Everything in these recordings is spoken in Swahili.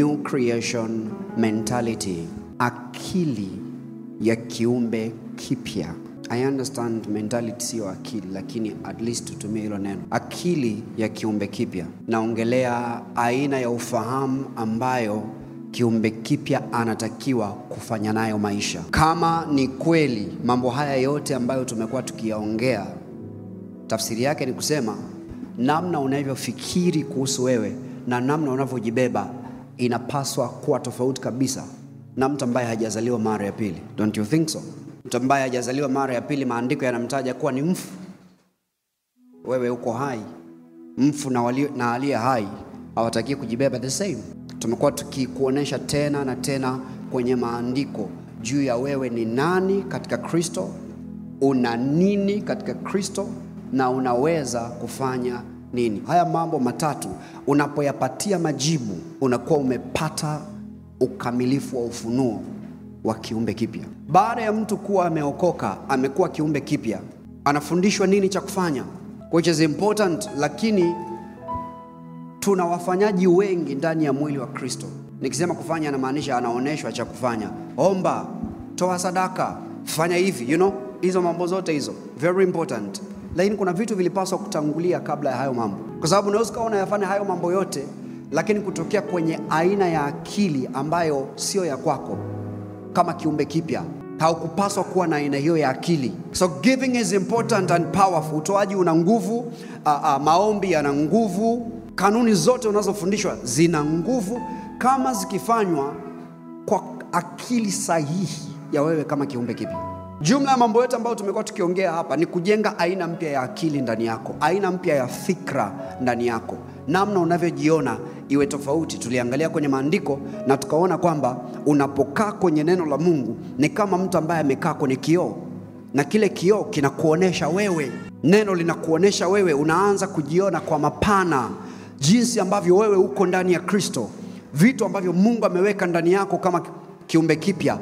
New creation mentality. Akili ya kiumbe kipya. I understand mentality sio akili, lakini at least tutumie hilo neno. Akili ya kiumbe kipya. Naongelea aina ya ufahamu ambayo kiumbe kipya anatakiwa kufanya nayo maisha. Kama ni kweli mambo haya yote ambayo tumekuwa tukiyaongea, tafsiri yake ni kusema namna unavyofikiri kuhusu wewe na namna unavyojibeba inapaswa kuwa tofauti kabisa na mtu ambaye hajazaliwa mara ya pili. Don't you think so? Mtu ambaye hajazaliwa mara ya pili, maandiko yanamtaja kuwa ni mfu. Wewe uko hai. Mfu na aliye hai hawataki kujibeba the same. Tumekuwa tukikuonesha tena na tena kwenye maandiko juu ya wewe ni nani katika Kristo, una nini katika Kristo, na unaweza kufanya nini. Haya mambo matatu unapoyapatia majibu, unakuwa umepata ukamilifu wa ufunuo wa kiumbe kipya. Baada ya mtu kuwa ameokoka, amekuwa kiumbe kipya, anafundishwa nini cha kufanya, which is important. Lakini tuna wafanyaji wengi ndani ya mwili wa Kristo. Nikisema kufanya anamaanisha anaoneshwa cha kufanya. Omba, toa sadaka, fanya hivi, hizo mambo zote hizo very important. Lakini kuna vitu vilipaswa kutangulia kabla ya hayo mambo. Kwa sababu unaweza kuona yafanya hayo mambo yote, lakini kutokea kwenye aina ya akili ambayo sio ya kwako kama kiumbe kipya, haukupaswa kuwa na aina hiyo ya akili. So giving is important and powerful. Utoaji una nguvu, maombi yana nguvu, kanuni zote unazofundishwa zina nguvu kama zikifanywa kwa akili sahihi ya wewe kama kiumbe kipya. Jumla ya mambo yote ambayo tumekuwa tukiongea hapa ni kujenga aina mpya ya akili ndani yako, aina mpya ya fikra ndani yako. Namna unavyojiona iwe tofauti. Tuliangalia kwenye maandiko na tukaona kwamba unapokaa kwenye neno la Mungu ni kama mtu ambaye amekaa kwenye kioo, na kile kioo kinakuonesha wewe. Neno linakuonesha wewe, unaanza kujiona kwa mapana jinsi ambavyo wewe uko ndani ya Kristo, vitu ambavyo Mungu ameweka ndani yako kama kiumbe kipya,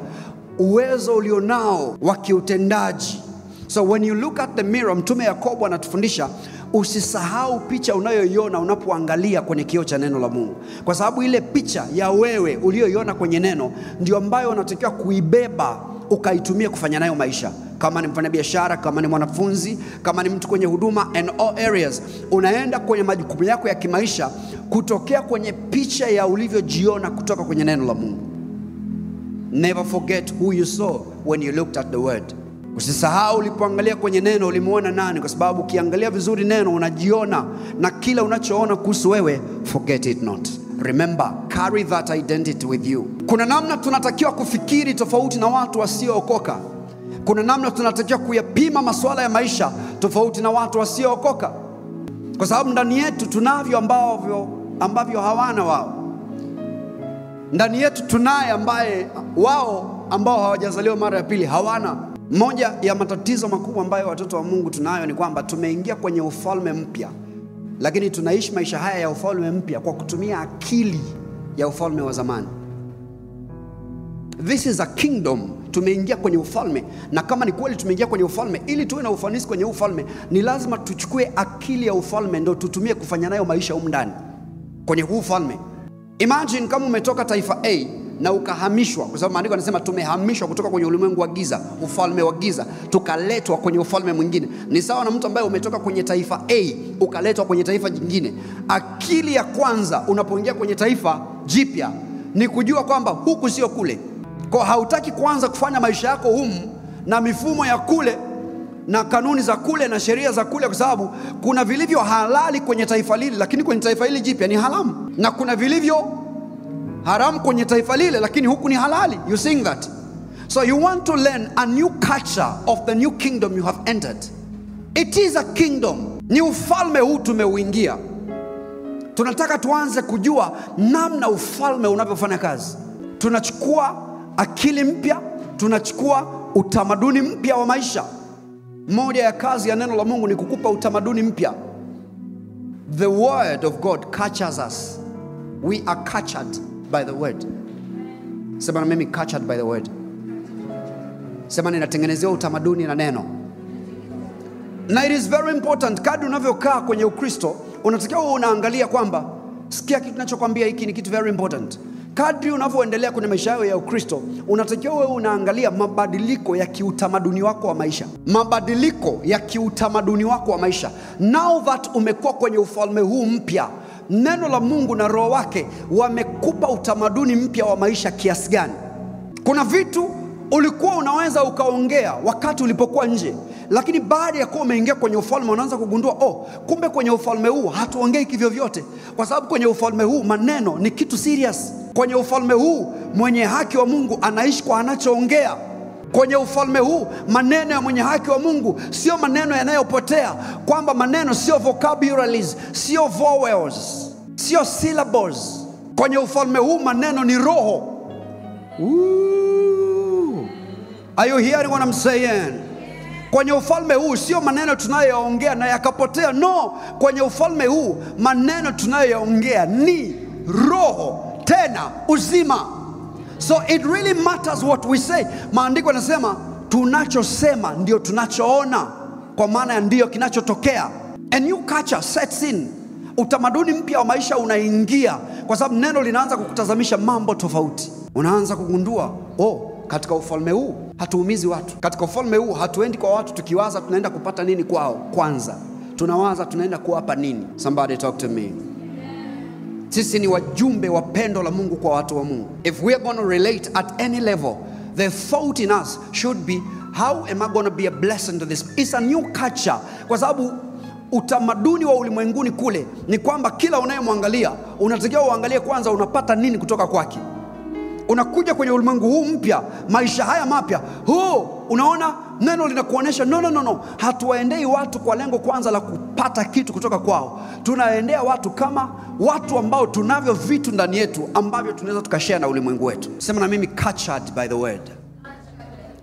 uwezo ulionao wa kiutendaji. So when you look at the mirror, Mtume Yakobo anatufundisha usisahau picha unayoiona unapoangalia kwenye kioo cha neno la Mungu. Kwa sababu ile picha ya wewe uliyoiona kwenye neno ndio ambayo unatakiwa kuibeba ukaitumia kufanya nayo maisha. Kama ni mfanyabiashara, kama ni mwanafunzi, kama ni mtu kwenye huduma, and all areas, unaenda kwenye majukumu yako ya kimaisha kutokea kwenye picha ya ulivyojiona kutoka kwenye neno la Mungu. Never forget who you saw when you looked at the word. Usisahau ulipoangalia kwenye neno ulimuona nani, kwa sababu ukiangalia vizuri neno unajiona, na kila unachoona kuhusu wewe, forget it not. Remember, carry that identity with you. Kuna namna tunatakiwa kufikiri tofauti na watu wasiookoka. Kuna namna tunatakiwa kuyapima masuala ya maisha tofauti na watu wasiookoka. Kwa sababu ndani yetu tunavyo ambavyo hawana wao. Ndani yetu tunaye ambaye wao ambao hawajazaliwa mara ya pili hawana. Moja ya matatizo makubwa ambayo watoto wa Mungu tunayo ni kwamba tumeingia kwenye ufalme mpya, lakini tunaishi maisha haya ya ufalme mpya kwa kutumia akili ya ufalme wa zamani. This is a kingdom. Tumeingia kwenye ufalme, na kama ni kweli tumeingia kwenye ufalme, ili tuwe na ufanisi kwenye ufalme ni lazima tuchukue akili ya ufalme ndio tutumie kufanya nayo maisha humu ndani kwenye huu ufalme. Imagine kama umetoka taifa A na ukahamishwa, kwa sababu maandiko yanasema tumehamishwa kutoka kwenye ulimwengu wa giza, ufalme wa giza, tukaletwa kwenye ufalme mwingine. Ni sawa na mtu ambaye umetoka kwenye taifa A ukaletwa kwenye taifa jingine. Akili ya kwanza unapoingia kwenye taifa jipya ni kujua kwamba huku sio kule. Kwa hautaki kuanza kufanya maisha yako humu na mifumo ya kule na kanuni za kule na sheria za kule, kwa sababu kuna vilivyo halali kwenye taifa lile, lakini kwenye taifa hili jipya ni haramu, na kuna vilivyo haramu kwenye taifa lile, lakini huku ni halali. You seeing that? So you want to learn a new culture of the new kingdom you have entered. It is a kingdom. Ni ufalme huu tumeuingia. Tunataka tuanze kujua namna ufalme unavyofanya kazi. Tunachukua akili mpya, tunachukua utamaduni mpya wa maisha. Moja ya kazi ya neno la Mungu ni kukupa utamaduni mpya. The word of God catches us. We are captured by the word. Sema na mimi, captured by the word. Sema ninatengenezewa utamaduni na neno. Na it is very important, kadri unavyokaa kwenye Ukristo, unatakiwa unaangalia kwamba, sikia kitu ninachokwambia hiki ni kitu very important. kadri unavyoendelea kwenye maisha yako ya Ukristo, unatakiwa wewe unaangalia mabadiliko ya kiutamaduni wako wa maisha. Mabadiliko ya kiutamaduni wako wa maisha. Now that umekuwa kwenye ufalme huu mpya, neno la Mungu na roho wake wamekupa utamaduni mpya wa maisha kiasi gani? Kuna vitu ulikuwa unaweza ukaongea wakati ulipokuwa nje, lakini baada ya kuwa umeingia kwenye ufalme unaanza kugundua, kumbe kwenye ufalme huu hatuongei kivyo vyote, kwa sababu kwenye ufalme huu maneno ni kitu serious. Kwenye ufalme huu mwenye haki wa Mungu anaishi kwa anachoongea. Kwenye ufalme huu maneno ya mwenye haki wa Mungu sio maneno yanayopotea, kwamba maneno sio vocabularies, sio vowels, sio syllables. Kwenye ufalme huu maneno ni roho. Are you hearing what I'm saying? Kwenye ufalme huu sio maneno tunayoongea na yakapotea. No, kwenye ufalme huu maneno tunayoongea ni roho, tena uzima. So it really matters what we say. Maandiko yanasema tunachosema ndio tunachoona, kwa maana ya ndio kinachotokea. A new culture sets in. Utamaduni mpya wa maisha unaingia, kwa sababu neno linaanza kukutazamisha mambo tofauti. Unaanza kugundua, katika ufalme huu hatuumizi watu. Katika ufalme huu hatuendi kwa watu tukiwaza tunaenda kupata nini kwao. Kwanza tunawaza tunaenda kuwapa nini. Somebody talk to me. Sisi ni wajumbe wa pendo la Mungu kwa watu wa Mungu. If we are going to relate at any level, the thought in us should be, how am I going to be a blessing to this? It's a new culture. Kwa sababu utamaduni wa ulimwenguni kule ni kwamba kila unayemwangalia unatakiwa uangalie kwanza unapata nini kutoka kwake. Unakuja kwenye ulimwengu huu mpya, maisha haya mapya, unaona neno linakuonesha no. Hatuwaendei watu kwa lengo kwanza la kupata kitu kutoka kwao. Tunaendea watu kama watu ambao tunavyo vitu ndani yetu ambavyo tunaweza tukashare na ulimwengu wetu. Sema na mimi, captured by the word.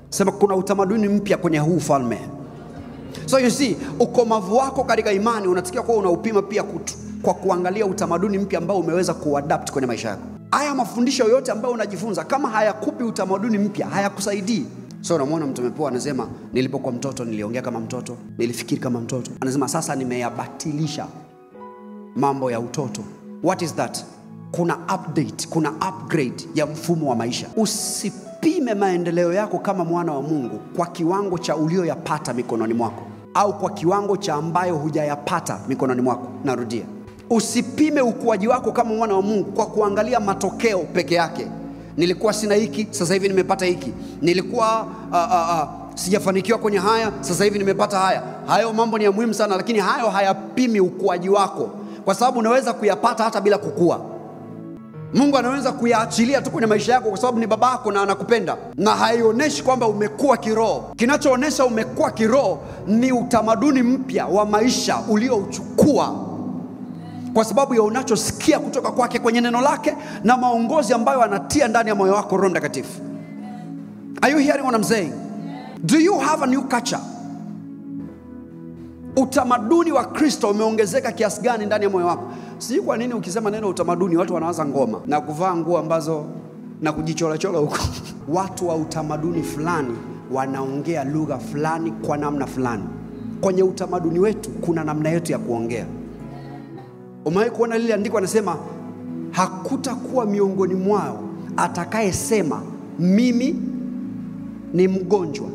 Sema kuna utamaduni mpya kwenye huu ufalme. So you see, ukomavu wako katika imani unatakiwa kuwa unaupima pia kwa kuangalia utamaduni mpya ambao umeweza kuadapt kwenye maisha yako. Haya mafundisho yote ambayo unajifunza, kama hayakupi utamaduni mpya, hayakusaidii. So unamwona mtu amepoa anasema, nilipokuwa mtoto niliongea kama mtoto, nilifikiri kama mtoto. Anasema sasa nimeyabatilisha mambo ya utoto. What is that? Kuna update, kuna upgrade ya mfumo wa maisha. Usipime maendeleo yako kama mwana wa Mungu kwa kiwango cha ulioyapata mikononi mwako, au kwa kiwango cha ambayo hujayapata mikononi mwako. Narudia, usipime ukuaji wako kama mwana wa Mungu kwa kuangalia matokeo peke yake. Nilikuwa sina hiki, sasa hivi nimepata hiki. Nilikuwa sijafanikiwa kwenye haya, sasa hivi nimepata haya. Hayo mambo ni ya muhimu sana, lakini hayo hayapimi ukuaji wako, kwa sababu unaweza kuyapata hata bila kukua. Mungu anaweza kuyaachilia tu kwenye maisha yako kwa sababu ni baba yako na anakupenda, na haionyeshi kwamba umekuwa kiroho. Kinachoonyesha umekuwa kiroho ni utamaduni mpya wa maisha uliouchukua kwa sababu ya unachosikia kutoka kwake kwenye neno lake na maongozi ambayo anatia ndani ya moyo wako Roho Mtakatifu. Are you hearing what I'm saying? Do you have a new culture? Utamaduni wa Kristo umeongezeka kiasi gani ndani ya moyo wako? Sijui kwa nini ukisema neno utamaduni watu wanaanza ngoma na kuvaa nguo ambazo na kujichola huko. Watu wa utamaduni fulani wanaongea lugha fulani kwa namna fulani. Kwenye utamaduni wetu kuna namna yetu ya kuongea. Umewahi kuona lile andiko anasema hakutakuwa miongoni mwao atakayesema mimi ni mgonjwa.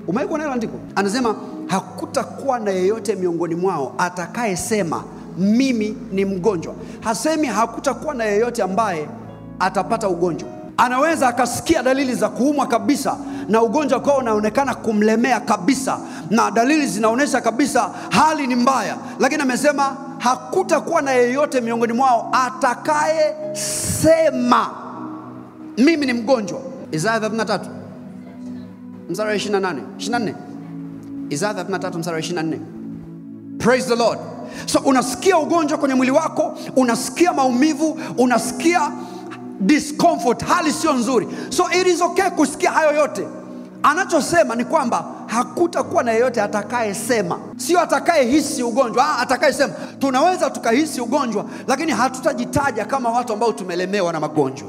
Umewahi kuona lile andiko? Anasema hakutakuwa na yeyote miongoni mwao atakayesema mimi ni mgonjwa. Hasemi hakutakuwa na yeyote ambaye atapata ugonjwa. Anaweza akasikia dalili za kuumwa kabisa na ugonjwa kwao unaonekana kumlemea kabisa na dalili zinaonyesha kabisa hali ni mbaya, lakini amesema hakutakuwa na yeyote miongoni mwao atakaye sema mimi ni mgonjwa. Isaya 33 mstari wa 24. Isaya 33 mstari wa 24. Praise the Lord. So unasikia ugonjwa kwenye mwili wako, unasikia maumivu, unasikia discomfort, hali sio nzuri. So it is okay kusikia hayo yote. Anachosema ni kwamba hakutakuwa na yeyote atakayesema. Sio atakayehisi ugonjwa, atakayesema. Tunaweza tukahisi ugonjwa, lakini hatutajitaja kama watu ambao tumelemewa na magonjwa.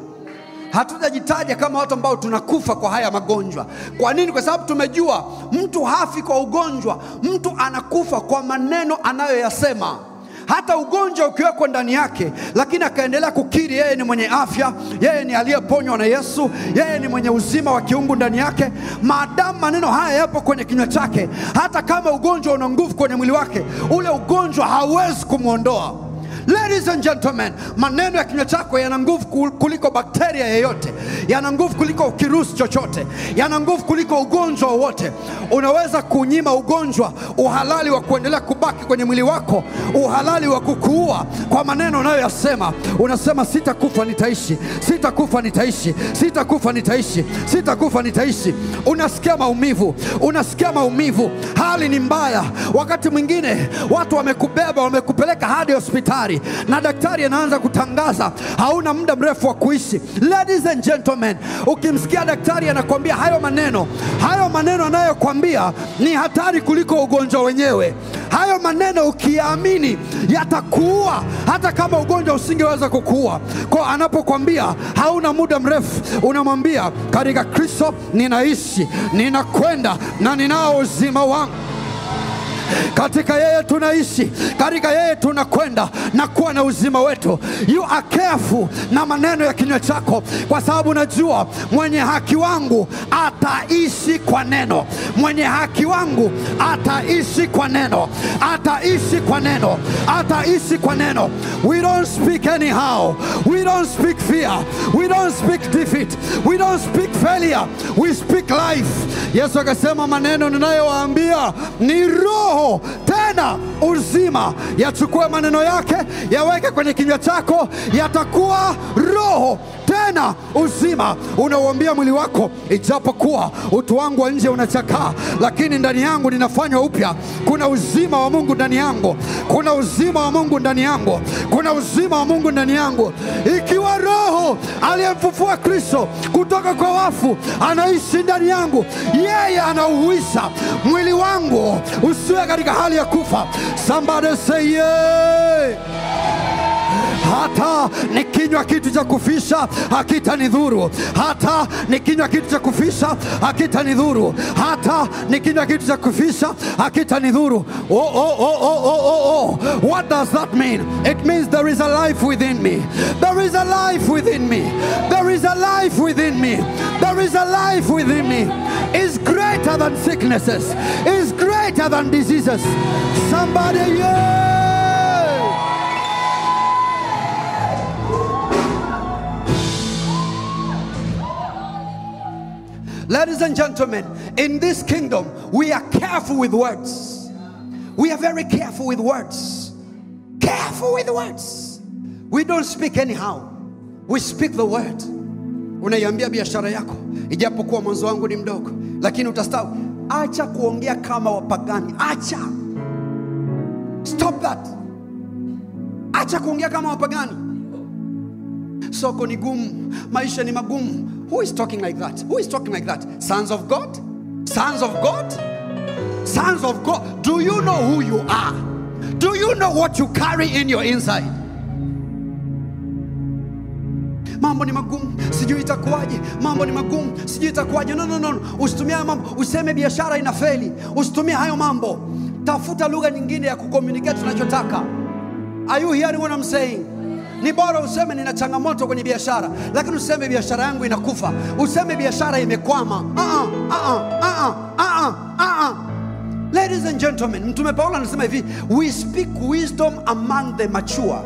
Hatutajitaja kama watu ambao tunakufa kwa haya magonjwa. Kwa nini? Kwa sababu tumejua mtu hafi kwa ugonjwa, mtu anakufa kwa maneno anayoyasema. hata ugonjwa ukiwekwa ndani yake, lakini akaendelea kukiri yeye ni mwenye afya, yeye ni aliyeponywa na Yesu, yeye ni mwenye uzima wa kiungu ndani yake, maadamu maneno haya yapo kwenye kinywa chake, hata kama ugonjwa una nguvu kwenye mwili wake, ule ugonjwa hauwezi kumuondoa. Ladies and gentlemen, maneno ya kinywa chako yana nguvu kuliko bakteria yeyote, yana nguvu kuliko kirusi chochote, yana nguvu kuliko ugonjwa wowote. Unaweza kunyima ugonjwa uhalali wa kuendelea kubaki kwenye mwili wako, uhalali wa kukuua kwa maneno unayoyasema. Unasema sitakufa nitaishi, sitakufa nitaishi, sitakufa nitaishi, sitakufa nitaishi. Unasikia maumivu, unasikia maumivu, hali ni mbaya. Wakati mwingine watu wamekubeba, wamekupeleka hadi hospitali, na daktari anaanza kutangaza hauna muda mrefu wa kuishi. Ladies and gentlemen, ukimsikia daktari anakuambia hayo maneno anayokuambia ni hatari kuliko ugonjwa wenyewe. Hayo maneno ukiamini yatakuua, hata kama ugonjwa usingeweza kukuua. Kwa anapokuambia hauna muda mrefu, unamwambia katika Kristo ninaishi, ninakwenda na ninao uzima wangu. Katika yeye tunaishi, katika yeye tunakwenda na kuwa na uzima wetu. You are careful na maneno ya kinywa chako, kwa sababu najua mwenye haki wangu ataishi kwa neno. Mwenye haki wangu ataishi kwa neno, ataishi kwa neno, ataishi kwa neno. We don't speak anyhow, we don't speak fear, we don't speak defeat, we don't speak failure, we speak life. Yesu akasema maneno ninayowaambia ni roho tena uzima. Yachukue maneno yake, yaweke kwenye kinywa chako, yatakuwa roho tena uzima. Unauambia mwili wako, ijapokuwa utu wangu wa nje unachakaa, lakini ndani yangu ninafanywa upya. Kuna uzima wa Mungu ndani yangu, kuna uzima wa Mungu ndani yangu, kuna uzima wa Mungu ndani yangu. Ikiwa roho aliyemfufua Kristo kutoka kwa wafu anaishi ndani yangu, yeye anauhuisha mwili wangu usiwe katika hali ya kufa. Somebody say yeah. Hata nikinywa kitu cha kufisha hakitanidhuru, hata nikinywa kitu cha kufisha hakitanidhuru, hata nikinywa kitu cha kufisha hakitanidhuru. What does that mean? It means there is a life within me. There is a life within me. There is a life within me. There is a life within me. It's greater than sicknesses. It's greater than diseases. Somebody yeah. Ladies and gentlemen, in this kingdom, we are careful with words. We are very careful with words. Careful with words. We don't speak anyhow. We speak the word. Unaiambia biashara yako, ijapokuwa mwanzo wangu ni mdogo, lakini utastawi. Acha kuongea kama wapagani. Acha. Stop that. Acha kuongea kama wapagani. Soko ni gumu, maisha ni magumu. Who is talking like that? Who is talking like that? Sons of God? Sons of God? Sons of God. Do you know who you are? Do you know what you carry in your inside? Mambo ni magumu, sijui itakuwaje. Mambo ni magumu, sijui itakuwaje. No. Usitumie mambo, useme biashara inafeli. Usitumie hayo mambo. Tafuta lugha nyingine ya kucommunicate tunachotaka. Are you hearing what I'm saying? Ni bora useme nina changamoto kwenye biashara, lakini useme biashara yangu inakufa. Useme biashara imekwama. Ladies and gentlemen, Mtume Paulo anasema hivi, we speak wisdom among the mature.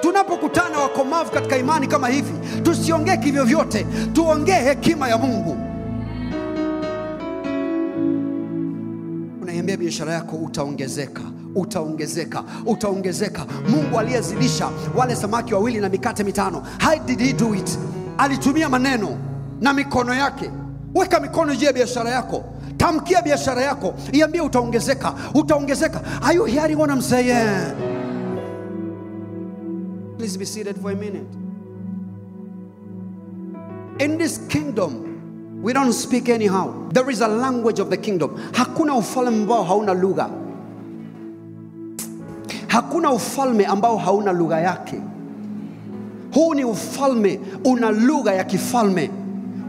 Tunapokutana wakomavu katika imani kama hivi, tusiongee kivyo vyote, tuongee hekima ya Mungu. Unaiambia biashara yako utaongezeka, utaongezeka, utaongezeka. Mungu aliyezidisha wale samaki 2 na mikate 5, how did he do it? Alitumia maneno na mikono yake. Weka mikono juu ya biashara yako, tamkia biashara yako, iambie utaongezeka, utaongezeka. Are you hearing what I'm saying? Please be seated for a minute. In this kingdom, we don't speak anyhow. There is a language of the kingdom. Hakuna ufalme ambao hauna lugha. Hakuna ufalme ambao hauna lugha yake. Huu ni ufalme una lugha ya kifalme.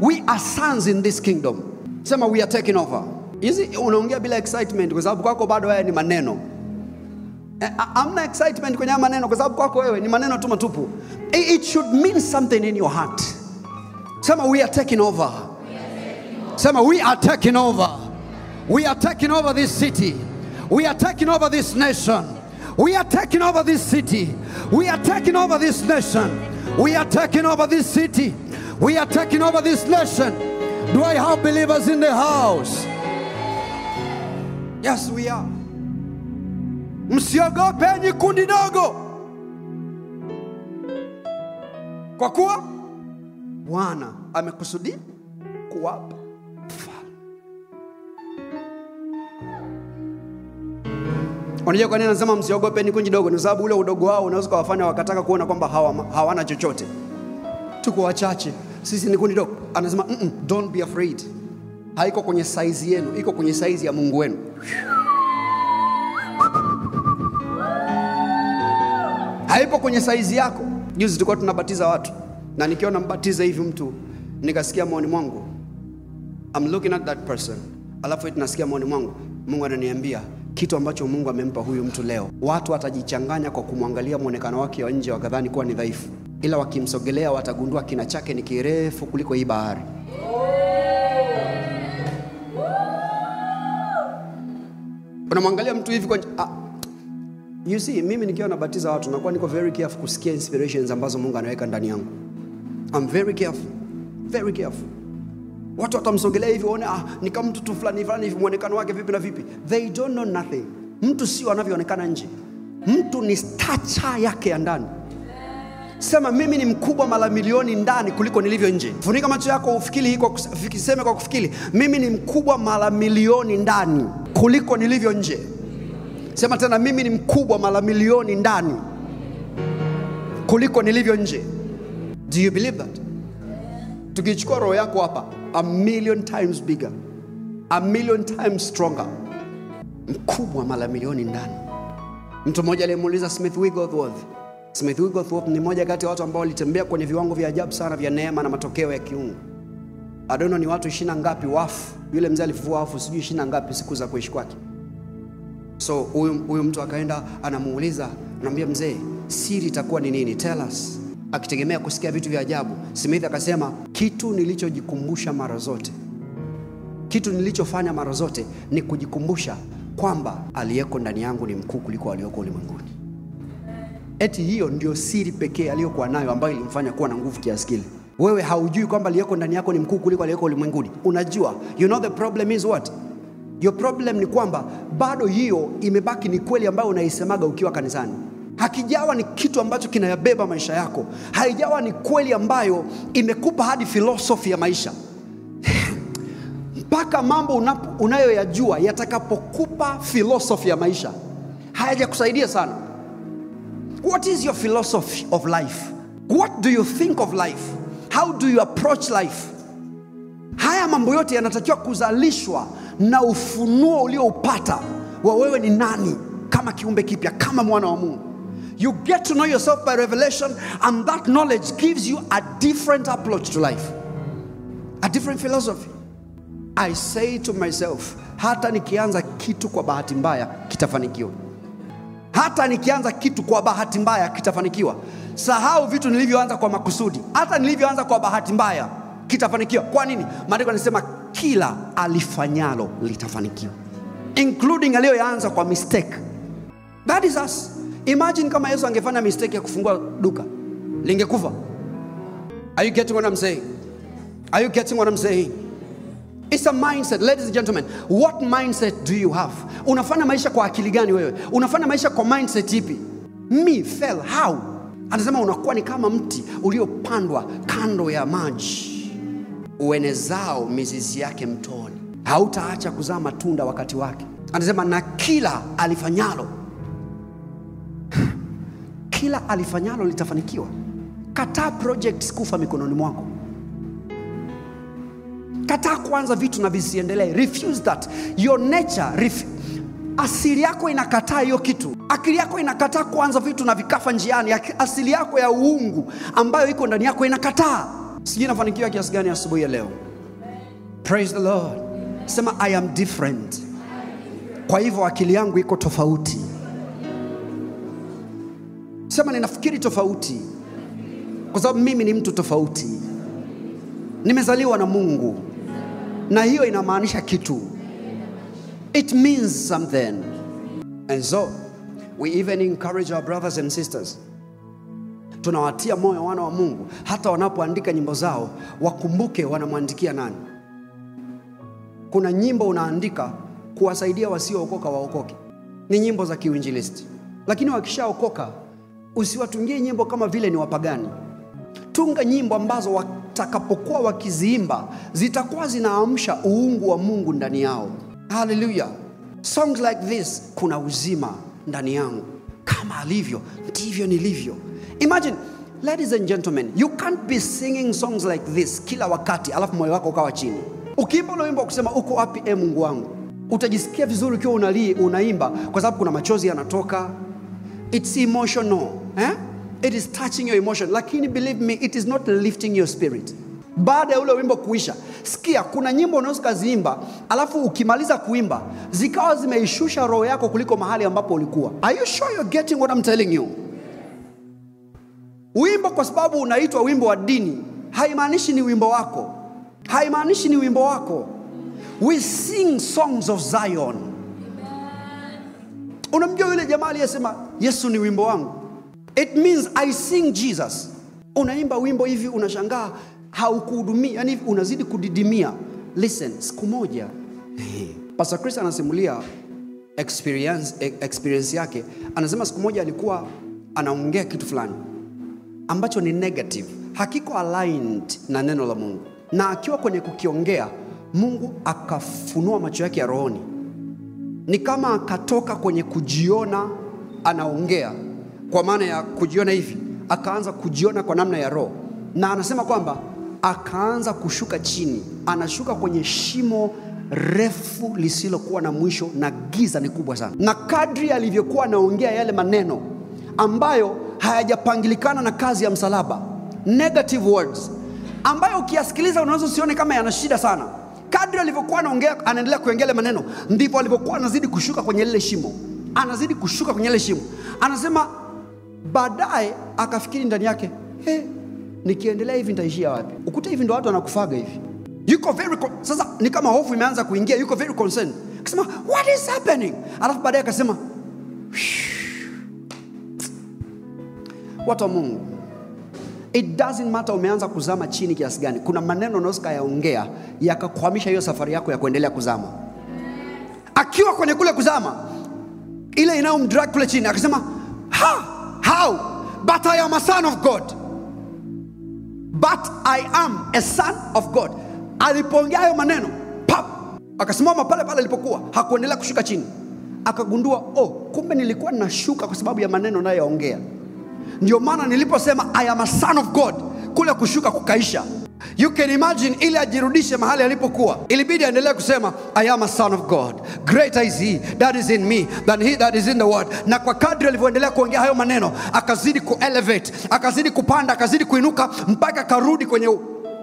We are sons in this kingdom. Sema we are taking over. Hizi unaongea bila excitement kwa sababu kwako bado haya ni maneno. Hamna excitement kwenye maneno kwa sababu kwako wewe ni maneno tu matupu. It should mean something in your heart. Sema we are taking over. Sema we are taking over. We are taking over this city. We are taking over this nation. We are taking over this city. We are taking over this nation. We are taking over this city. We are taking over this nation. Do I have believers in the house? Yes, we are. Msiogope kundi dogo, kwa kuwa Bwana amekusudia kuwapa ufalme. Unajua kwa nini anasema msiogope kundi dogo? Ni sababu ule udogo wao unaweza kuwafanya wakataka kuona kwamba hawana chochote. Tuko wachache, sisi ni kundi dogo. Anasema don't be afraid. Haiko kwenye size yenu, iko kwenye size ya Mungu wenu. Haipo kwenye saizi yako. Juzi tulikuwa tunabatiza watu, na nikiona mbatiza hivi mtu, nikasikia moyoni mwangu, I'm looking at that person, alafu tunasikia moyoni mwangu Mungu ananiambia kitu ambacho Mungu amempa huyu mtu leo. Watu watajichanganya kwa kumwangalia muonekano wake wa nje wakadhani kuwa ni dhaifu, ila wakimsogelea watagundua kina chake ni kirefu kuliko hii bahari. Unamwangalia mtu hivi kwa you see, mimi nikiwa nabatiza watu nakuwa niko very careful kusikia inspirations ambazo Mungu anaweka ndani yangu. I'm very careful. Very careful. Watu watamsogelea hivi waone ni kama mtu fulani hivi muonekano wake vipi na vipi. They don't know nothing. Mtu sio anavyoonekana nje. Mtu ni stature yake ya ndani. Sema mimi ni mkubwa mara milioni ndani kuliko nilivyo nje. Funika macho yako ufikiri sema kwa kufikiri, mimi ni mkubwa mara milioni ndani kuliko nilivyo nje. Sema tena, mimi ni mkubwa mara milioni ndani kuliko nilivyo nje. Do you believe that? Tukichukua roho yako hapa, a million times bigger, a million times stronger. Mkubwa mara milioni ndani. Mtu mmoja alimuuliza Smith Wigglesworth. Smith Wigglesworth ni mmoja kati ya watu ambao walitembea kwenye viwango vya ajabu sana vya neema na matokeo ya kiungu. I don't know ni watu 20 ngapi wafu. Yule mzee alifufua wafu sijui 20 ngapi siku za kuishi kwake. So huyu mtu akaenda anamuuliza, anamwambia mzee, siri itakuwa ni nini? Tell us. Akitegemea kusikia vitu vya ajabu. Smith akasema, kitu nilichojikumbusha mara zote, kitu nilichofanya mara zote ni kujikumbusha kwamba aliyeko ndani yangu ni mkuu kuliko aliyoko ulimwenguni. Eti hiyo ndio siri pekee aliyokuwa nayo ambayo ilimfanya kuwa na nguvu kiasi kile. Wewe haujui kwamba aliyeko ndani yako ni mkuu kuliko aliyeko ulimwenguni. Unajua, you know the problem is what? Your problem ni kwamba bado hiyo imebaki ni kweli ambayo unaisemaga ukiwa kanisani. Hakijawa ni kitu ambacho kinayabeba maisha yako. Haijawa ni kweli ambayo imekupa hadi philosophy ya maisha. Mpaka mambo unayoyajua yatakapokupa philosophy ya maisha, hayajakusaidia sana. What is your philosophy of life? What do you think of life? How do you approach life? Haya mambo yote yanatakiwa kuzalishwa na ufunuo ulioupata wa wewe ni nani kama kiumbe kipya, kama mwana wa Mungu. You get to know yourself by revelation, and that knowledge gives you a different approach to life, a different philosophy. I say to myself, hata nikianza kitu kwa bahati mbaya kitafanikiwa. Hata nikianza kitu kwa bahati mbaya kitafanikiwa. Sahau vitu nilivyoanza kwa makusudi. Hata nilivyoanza kwa bahati mbaya kitafanikiwa. Kwa nini? Maandiko yanasema kila alifanyalo litafanikiwa, including aliyoanza kwa mistake. That is us. Imagine kama Yesu angefanya mistake ya kufungua duka, lingekufa. Are you getting what I'm saying? Are you getting what I'm saying? It's a mindset, ladies and gentlemen. What mindset do you have? Unafanya maisha kwa akili gani wewe? Unafanya maisha kwa mindset ipi? Me fell how? Anasema unakuwa ni kama mti uliopandwa kando ya maji, uenezao mizizi yake mtoni. Hautaacha kuzaa matunda wakati wake. Anasema na kila alifanyalo, kila alifanyalo litafanikiwa. Kataa projects kufa mikononi mwako. Kataa kuanza vitu na visiendelee. Refuse that. Your nature, asili yako inakataa hiyo kitu. Akili yako inakataa kuanza vitu na vikafa njiani. Asili yako ya uungu ambayo iko ndani yako inakataa. Sijui nafanikiwa kiasi gani asubuhi ya leo. Praise the Lord. Sema I am different. Kwa hivyo akili yangu iko tofauti. Sema ninafikiri tofauti, kwa sababu mimi ni mtu tofauti. Nimezaliwa na Mungu, na hiyo inamaanisha kitu. It means something. And so we even encourage our brothers and sisters. Tunawatia moyo wana wa Mungu, hata wanapoandika nyimbo zao wakumbuke wanamwandikia nani. Kuna nyimbo unaandika kuwasaidia wasiookoka waokoke, ni nyimbo za kiuinjilisti. Lakini wakishaokoka usiwatungie nyimbo kama vile ni wapagani. Tunga nyimbo ambazo watakapokuwa wakiziimba zitakuwa zinaamsha uungu wa Mungu ndani yao. Hallelujah. Songs like this, kuna uzima ndani yangu, kama alivyo ndivyo nilivyo. Imagine, ladies and gentlemen, you can't be singing songs like this kila wakati alafu moyo wako ukawa chini. Ukiimba ule wimbo kusema uko wapi Mungu wangu, utajisikia vizuri ukiwa unaimba, kwa sababu kuna machozi yanatoka. It's emotional, It is touching your emotion. Lakini believe me, it is not lifting your spirit. Baada ya ule wimbo kuisha, sikia, kuna nyimbo unaweza kuziimba alafu ukimaliza kuimba zikawa zimeishusha roho yako kuliko mahali ambapo ulikuwa. Are you sure you're getting what I'm telling you? Wimbo kwa sababu unaitwa wimbo wa dini haimaanishi ni wimbo wako. Haimaanishi ni wimbo wako. We sing songs of Zion. Unamjua yule jamaa aliyesema Yesu ni wimbo wangu? It means I sing Jesus. Unaimba wimbo hivi unashangaa haukuhudumia, yani unazidi kudidimia. Listen, siku moja Pastor Chris anasimulia experience yake. Anasema siku moja alikuwa anaongea kitu fulani ambacho ni negative, hakiko aligned na neno la Mungu, na akiwa kwenye kukiongea Mungu akafunua macho yake ya rohoni. Ni kama akatoka kwenye kujiona anaongea kwa maana ya kujiona hivi, akaanza kujiona kwa namna ya roho. Na anasema kwamba akaanza kushuka chini, anashuka kwenye shimo refu lisilokuwa na mwisho, na giza ni kubwa sana. Na kadri alivyokuwa anaongea yale maneno ambayo hayajapangilikana na kazi ya msalaba, negative words ambayo ukiyasikiliza unaweza usione kama yana shida sana, kadri alivyokuwa anaongea, anaendelea kuongea maneno, ndipo alivyokuwa anazidi kushuka kwenye lile shimo, anazidi kushuka kwenye lile shimo. Anasema baadaye akafikiri ndani yake, nikiendelea hivi nitaishia wapi? Ukuta hivi ndo watu wanakufaga hivi. Yuko very sasa ni kama hofu imeanza kuingia, yuko very concerned. Akasema what is happening? Alafu baadaye akasema watu wa Mungu, it doesn't matter umeanza kuzama chini kiasi gani. Kuna maneno unaweza yaongea yakakuhamisha hiyo safari yako ya kuendelea kuzama. Akiwa kwenye kule kuzama, ile inayomdrag kule chini, akasema how? But I am a son of God. But I am a son of God. Alipoongea hayo maneno, akasimama pale pale alipokuwa, hakuendelea kushuka chini. Akagundua, kumbe nilikuwa nashuka kwa sababu ya maneno nayoongea. Ndio maana niliposema I am a son of God, kule kushuka kukaisha. You can imagine, ili ajirudishe mahali alipokuwa, ilibidi aendelee kusema I am a son of God. Greater is he that is in me than he that is in the world. Na kwa kadri alivyoendelea kuongea hayo maneno, akazidi kuelevate, akazidi kupanda, akazidi kuinuka, mpaka karudi kwenye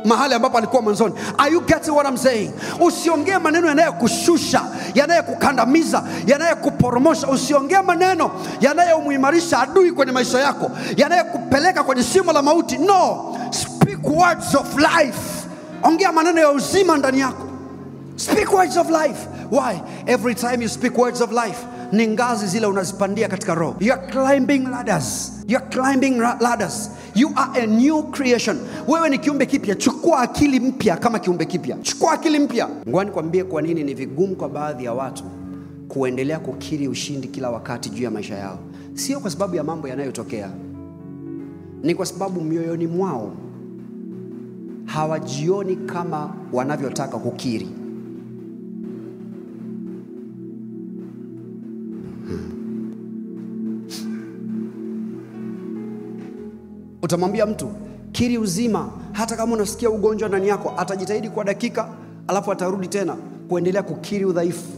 mahali ambapo alikuwa mwanzoni. Are you getting what I'm saying? Usiongee maneno yanayokushusha, yanayokukandamiza, yanayokuporomosha. Usiongee maneno yanayomuimarisha adui kwenye maisha yako, yanayokupeleka kwenye shimo la mauti. No, speak words of life. Ongea maneno ya uzima ndani yako. Speak words of life. Why? Every time you speak words of life, ni ngazi zile unazipandia katika roho. You are climbing ladders. You are climbing ladders. You are a new creation. Wewe ni kiumbe kipya. Chukua akili mpya kama kiumbe kipya. Chukua akili mpya. Ngoja nikwambie kwa nini ni vigumu kwa baadhi ya watu kuendelea kukiri ushindi kila wakati juu ya maisha yao. Sio kwa sababu ya mambo yanayotokea. Ni kwa sababu mioyoni mwao hawajioni kama wanavyotaka kukiri. Utamwambia mtu kiri uzima, hata kama unasikia ugonjwa ndani yako, atajitahidi kwa dakika, alafu atarudi tena kuendelea kukiri udhaifu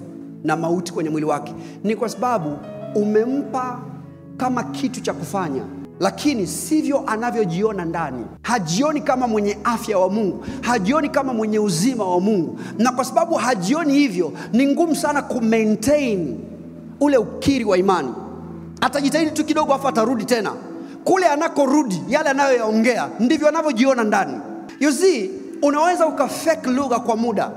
na mauti kwenye mwili wake. Ni kwa sababu umempa kama kitu cha kufanya, lakini sivyo anavyojiona ndani. Hajioni kama mwenye afya wa Mungu, hajioni kama mwenye uzima wa Mungu. Na kwa sababu hajioni hivyo, ni ngumu sana ku-maintain ule ukiri wa imani. Atajitahidi tu kidogo, afa atarudi tena kule anakorudi, yale anayoyaongea ndivyo anavyojiona ndani. You see, unaweza ukafake lugha kwa muda,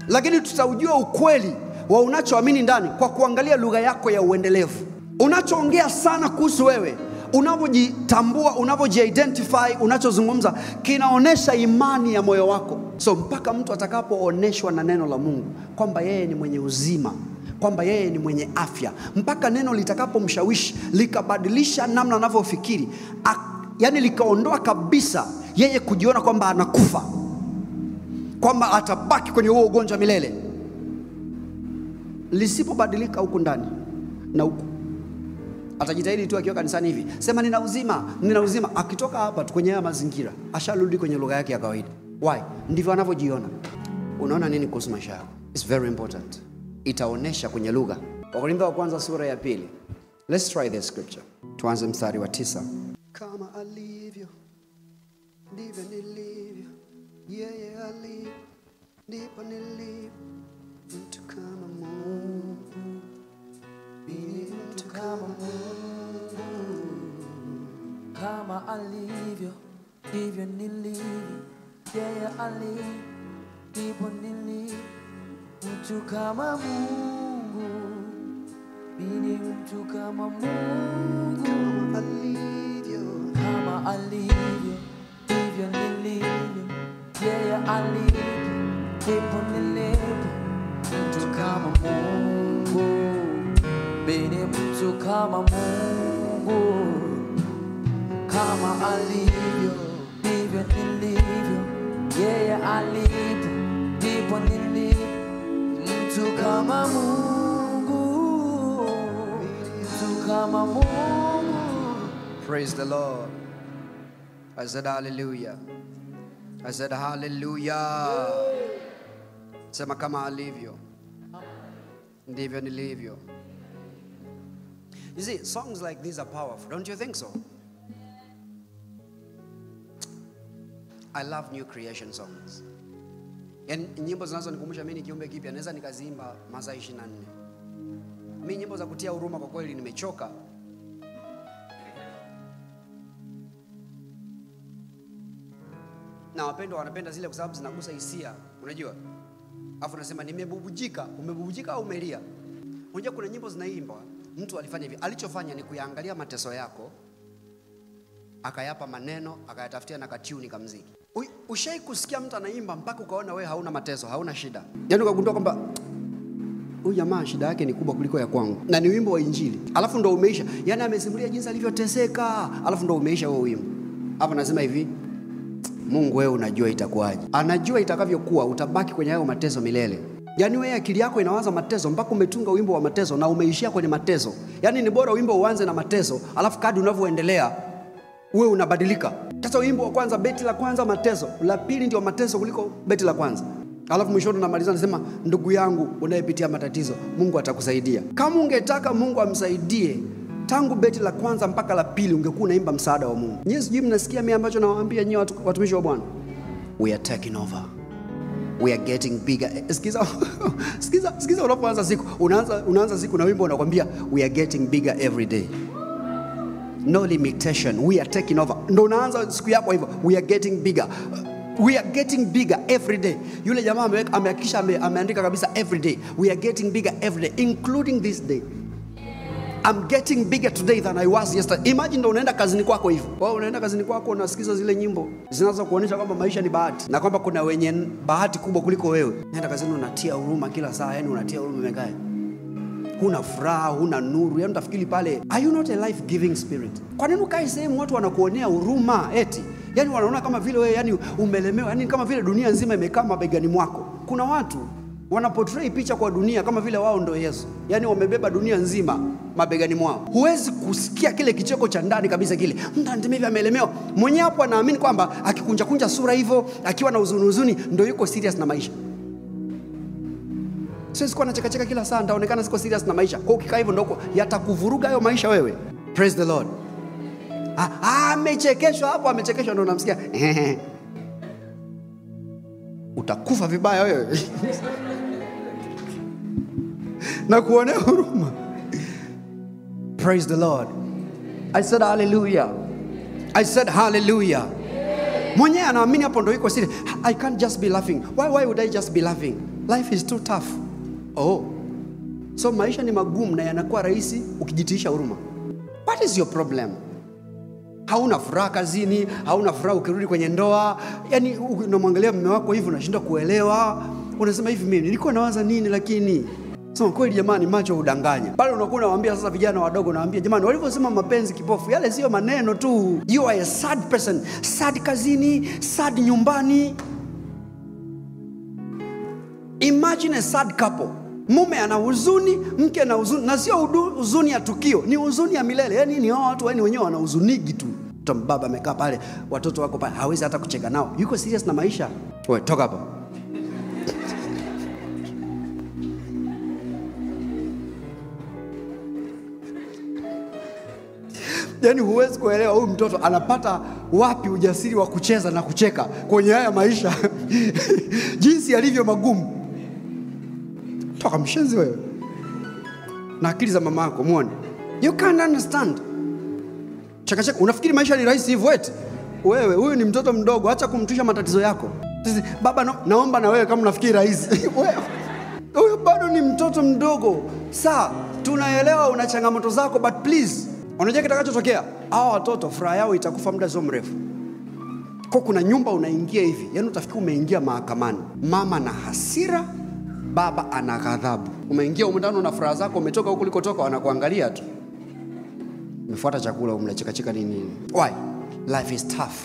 lakini tutaujua ukweli wa unachoamini ndani kwa kuangalia lugha yako ya uendelevu. Unachoongea sana kuhusu wewe, unavyojitambua, unavyojiidentify, unachozungumza kinaonesha imani ya moyo wako. So mpaka mtu atakapooneshwa na neno la Mungu kwamba yeye ni mwenye uzima, kwamba yeye ni mwenye afya, mpaka neno litakapomshawishi likabadilisha namna anavyofikiri, yani likaondoa kabisa yeye kujiona kwamba anakufa, kwamba atabaki kwenye huo ugonjwa milele. Lisipobadilika huku ndani na huku, atajitahidi tu akiwa kanisani hivi, sema nina uzima, nina uzima. Akitoka hapa tu kwenye haya mazingira, asharudi kwenye lugha yake ya kawaida. Why? Ndivyo anavyojiona. Unaona nini kuhusu maisha yako? It's very important. Itaonesha kwenye lugha. Wakorintho wa kwanza sura ya 2. Let's try this scripture. Tuanze mstari wa 9. Kama alivyo ndivyo nilivyo, yeye alivyo ndipo nilivyo, mtu kama Mungu, mimi mtu kama Mungu. Kama alivyo ndivyo nilivyo, yeye alivyo ndipo nilivyo, mtu kama Mungu, mimi mtu kama Mungu. Kama alivyo, kama alivyo ndivyo nilivyo, yeye alivyo ndipo nilivyo, mtu kama Mungu, mimi mtu kama Mungu. Kama alivyo ndivyo nilivyo, yeye alivyo ndipo nilivyo, mtu kama Mungu, mtu kama Mungu. Praise the Lord. I said hallelujah. I said hallelujah. Sema kama alivyo ndivyo nilivyo. You see, songs like these are powerful, don't you think so? I love new creation songs. Yani nyimbo zinazonikumbusha mimi ni kiumbe kipya, naweza nikaziimba masaa 24. Mimi nyimbo za kutia huruma kwa kweli nimechoka. Na wapendwa wanapenda zile kwa sababu zinagusa hisia, unajua? Alafu nasema nimebubujika, umebubujika au umelia? Unajua kuna nyimbo zinaimbwa, mtu alifanya hivi, alichofanya ni kuyaangalia mateso yako, akayapa maneno, akayatafutia na katuni kama muziki. Ushai kusikia mtu anaimba mpaka ukaona wewe hauna mateso, hauna shida. Yaani ukagundua kwamba huyu jamaa shida yake ni kubwa kuliko ya kwangu. Na ni wimbo wa Injili. Alafu ndo umeisha. Yaani amesimulia jinsi alivyoteseka, alafu ndo umeisha huo wimbo. Hapa nasema hivi, Mungu wewe unajua itakuwaje. Anajua itakavyokuwa, utabaki kwenye hayo mateso milele. Yaani wewe akili yako inawaza mateso mpaka umetunga wimbo wa mateso na umeishia kwenye mateso. Yaani ni bora wimbo uanze na mateso, alafu kadri unavyoendelea wewe unabadilika. Sasa wimbo wa kwanza, beti la kwanza mateso, la pili ndio mateso kuliko beti la kwanza. Alafu mwishoni unamaliza nasema, ndugu yangu unayepitia matatizo, Mungu atakusaidia. Kama ungetaka Mungu amsaidie, tangu beti la kwanza mpaka la pili ungekuwa unaimba msaada wa Mungu. Nyinyi sijui mnasikia mimi ambacho nawaambia nyinyi watumishi wa Bwana. We are taking over. We are getting bigger. Sikiza unapoanza siku, unaanza siku na wimbo unakwambia we are getting bigger every day. No limitation. We are taking over. Ndo unaanza siku yako hivyo. We are getting bigger. We are getting bigger every day. Yule jamaa amehakikisha ameandika kabisa every day. We are getting bigger every day, including this day. I'm getting bigger today than I was yesterday. Imagine ndo unaenda kazini kwako hivyo. Wewe unaenda kazini kwako unasikiza zile nyimbo zinazo kuonyesha kwamba maisha ni bahati na kwamba kuna wenye bahati kubwa kuliko wewe. Unaenda kazini unatia huruma kila saa, yani unatia huruma umekaa. Huna furaha, huna nuru, yani utafikiri pale, are you not a life giving spirit? Kwa nini ukae sehemu watu wanakuonea huruma eti? Yani wanaona kama vile wewe yani umelemewa, yani kama vile dunia nzima imekaa mabegani mwako. Kuna watu wanaportray picha kwa dunia kama vile wao ndio Yesu. Yani wamebeba dunia nzima mabegani mwao. Huwezi kusikia kile kicheko cha ndani kabisa kile. Mtu anatembea amelemewa. Mwenye hapo anaamini kwamba akikunja sura hivyo, akiwa na huzuni ndio yuko serious na maisha. Sio sikuwa nacheka kila saa ndaonekana siko serious na maisha. Kwa ukikaa hivyo ndoko yatakuvuruga hayo maisha wewe. Praise the Lord. Amechekeshwa hapo, amechekeshwa ndio unamsikia. Utakufa vibaya wewe. Na kuonea huruma. Praise the Lord. I said hallelujah. I said hallelujah. Mwenye anaamini hapo ndo iko siri. I can't just be laughing. Why would I just be laughing? Life is too tough. Oh. So maisha ni magumu na yanakuwa rahisi ukijitiisha huruma. What is your problem? Hauna furaha kazini, hauna furaha ukirudi kwenye ndoa. Yaani unamwangalia mume wako hivi unashindwa kuelewa. Unasema hivi mimi nilikuwa nawaza nini lakini sema kweli jamani macho udanganya. Pale unakuwa unawaambia sasa vijana wadogo nawaambia jamani walivyosema mapenzi kipofu yale sio maneno tu. You are a sad person. Sad kazini, sad nyumbani. Imagine a sad couple. Mume ana huzuni, mke ana huzuni, na sio huzuni ya tukio, ni huzuni ya milele. Yaani ni hao watu wenyewe wanahuzunigi tu. Baba amekaa pale, watoto wako pale, hawezi hata kucheka nao. Yuko serious na maisha. Wewe toka hapa. Yaani huwezi kuelewa huyu mtoto anapata wapi ujasiri wa kucheza na kucheka kwenye haya maisha. Jinsi alivyo magumu. Toka mshenzi wewe. Na akili za mama yako muone. You can't understand. Cheka unafikiri maisha ni rahisi hivyo eti? Wewe huyu ni mtoto mdogo, acha kumtusha matatizo yako. Baba naomba na wewe kama unafikiri rahisi. Huyu bado ni mtoto mdogo. Sawa, tunaelewa una changamoto zako but please unajua kitakachotokea? Hao watoto furaha yao itakufa muda sio mrefu. Kwa kuna nyumba unaingia hivi, yaani utafikiri umeingia mahakamani. Mama na hasira, baba ana ghadhabu. Umeingia huko ndani na furaha zako, umetoka huko ulikotoka wanakuangalia tu. Umefuata chakula umlecheka nini? Why? Life is tough.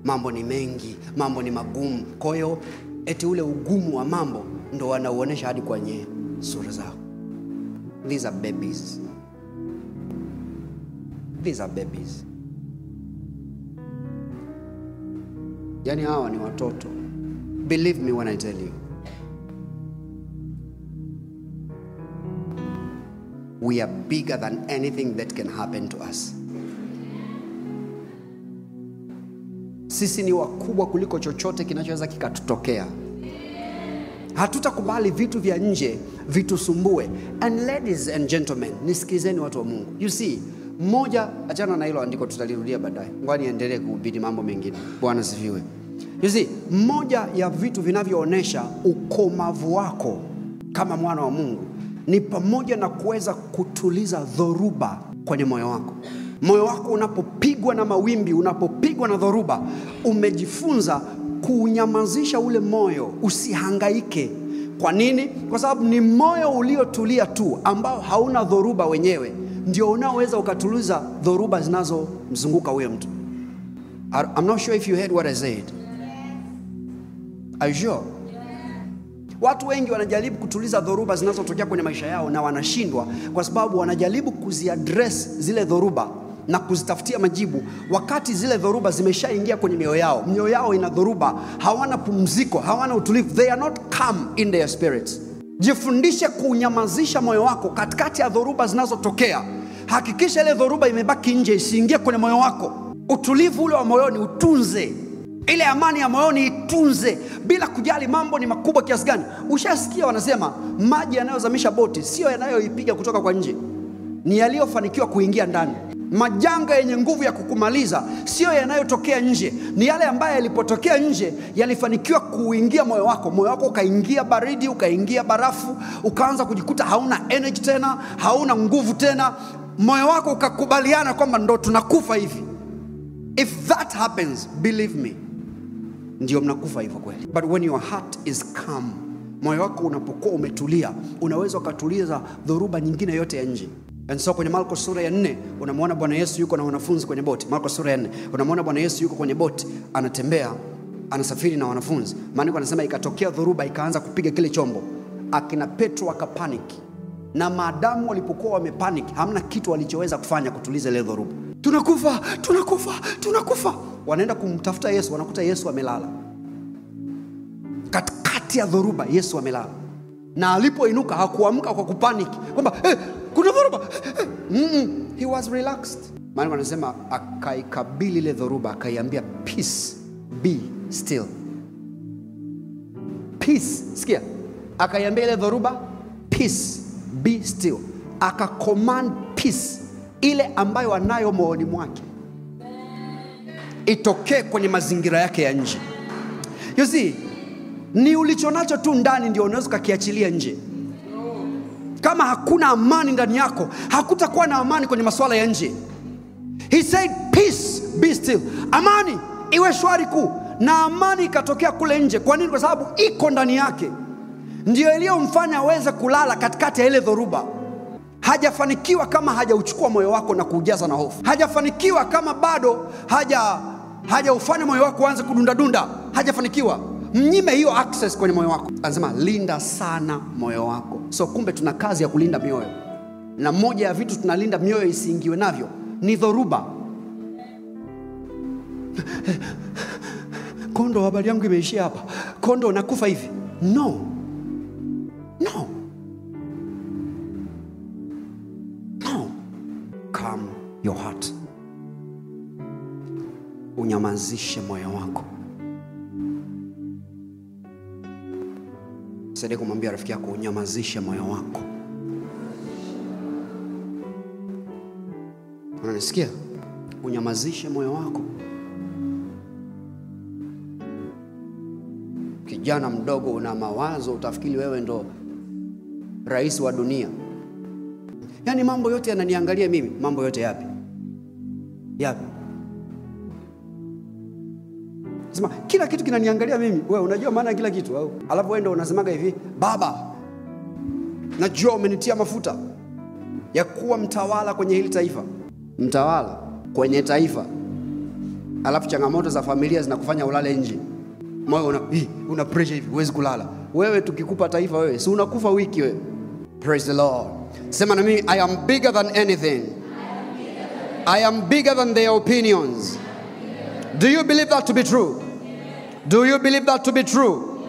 Mambo ni mengi, mambo ni magumu. Kwa hiyo eti ule ugumu wa mambo ndo wanauonesha hadi kwenye sura zao. These are babies. These are babies. Yani hawa ni watoto. Believe me when I tell you. We are bigger than anything that can happen to us. Sisi ni wakubwa kuliko chochote kinachoweza kikatutokea. Hatutakubali vitu vya nje vitusumbue. And ladies and gentlemen, nisikizeni watu wa Mungu. You see, mmoja achana na hilo andiko tutalirudia baadaye. Ngoja niendelee kuhubiri mambo mengine. Bwana sifiwe. You see, mmoja ya vitu vinavyoonesha ukomavu wako kama mwana wa Mungu ni pamoja na kuweza kutuliza dhoruba kwenye moyo wako. Moyo wako unapopigwa na mawimbi, unapopigwa na dhoruba, umejifunza kuunyamazisha ule moyo, usihangaike. Kwa nini? Kwa sababu ni moyo uliotulia tu ambao hauna dhoruba wenyewe ndio unaoweza ukatuliza dhoruba zinazomzunguka huyo mtu. I'm not sure if you heard what I said. Are you sure? Watu wengi wanajaribu kutuliza dhoruba zinazotokea kwenye maisha yao na wanashindwa kwa sababu wanajaribu kuziaddress zile dhoruba na kuzitafutia majibu wakati zile dhoruba zimeshaingia kwenye mioyo yao. Mioyo yao ina dhoruba, hawana pumziko, hawana utulivu. They are not calm in their spirits. Jifundishe kunyamazisha moyo wako katikati ya dhoruba zinazotokea. Hakikisha ile dhoruba imebaki nje, isiingie kwenye moyo wako. Utulivu ule wa moyoni utunze. Ile amani ya moyoni itunze bila kujali mambo ni makubwa kiasi gani. Ushasikia wanasema maji yanayozamisha boti sio yanayoipiga kutoka kwa nje, ni yaliyofanikiwa kuingia ndani. Majanga yenye nguvu ya kukumaliza sio yanayotokea nje, ni yale ambayo yalipotokea nje yalifanikiwa kuingia moyo wako. Moyo wako ukaingia baridi, ukaingia barafu, ukaanza kujikuta hauna energy tena, hauna nguvu tena. Moyo wako ukakubaliana kwamba ndo tunakufa hivi. If that happens, believe me, ndio mnakufa hivyo kweli. But when your heart is calm, moyo wako unapokuwa umetulia, unaweza ukatuliza dhoruba nyingine yote ya nje. And so kwenye Marko sura ya 4 unamwona Bwana Yesu yuko na wanafunzi kwenye boti. Marko sura ya 4 unamwona Bwana Yesu yuko kwenye boti, anatembea, anasafiri na wanafunzi. Maandiko yanasema ikatokea dhoruba ikaanza kupiga kile chombo. Akina Petro akapanic. Na maadamu walipokuwa wamepanic, hamna kitu walichoweza kufanya kutuliza ile dhoruba. Tunakufa, tunakufa, tunakufa. Wanaenda kumtafuta Yesu, wanakuta Yesu amelala. Katikati ya dhoruba Yesu amelala. Na alipoinuka hakuamka kwa kupanic kwamba kuna dhoruba. He was relaxed. Maana wanasema akaikabili ile dhoruba, akaiambia peace, be still. Peace, sikia. Akaiambia ile dhoruba peace, be still. Aka command peace ile ambayo anayo moyoni mwake. itokee kwenye mazingira yake ya nje. You see, ni ulichonacho tu ndani ndio unaweza kukiachilia nje. Kama hakuna amani ndani yako, hakutakuwa na amani kwenye masuala ya nje. He said peace be still. Amani iwe shwari kuu, na amani ikatokea kule nje. Kwa nini? Kwa sababu iko ndani yake. Ndio iliyomfanya aweze kulala katikati ya ile dhoruba. Hajafanikiwa kama hajauchukua moyo wako na kuujaza na hofu. Hajafanikiwa kama bado hajaufanya moyo wako uanze kudunda. Hajafanikiwa. Mnyime hiyo access kwenye moyo wako. Anasema linda sana moyo wako. So kumbe tuna kazi ya kulinda mioyo. Na moja ya vitu tunalinda mioyo isiingiwe navyo ni dhoruba. Kondo, habari yangu imeishia hapa. Kondo, nakufa hivi. No. Calm your heart. Unyamazishe moyo wako. Sasa kumwambia rafiki yako unyamazishe moyo wako. Unanisikia? Unyamazishe moyo wako. Kijana mdogo una mawazo, utafikiri wewe ndo rais wa dunia. Yaani mambo yote yananiangalia mimi. Mambo yote yapi? Sema kila kitu kinaniangalia mimi. Wewe unajua maana kila kitu au? Alafu wewe ndio unasemaga hivi, baba, najua umenitia mafuta ya kuwa mtawala kwenye hili taifa. Mtawala kwenye taifa. Alafu changamoto za familia zinakufanya ulale nje. Moyo una pressure hivi, huwezi kulala. Wewe tukikupa taifa wewe, si unakufa wiki wewe. Praise the Lord. Sema na mimi, I am bigger than anything. I am bigger than their opinions. Do you believe that to be true? Do you believe that to be true?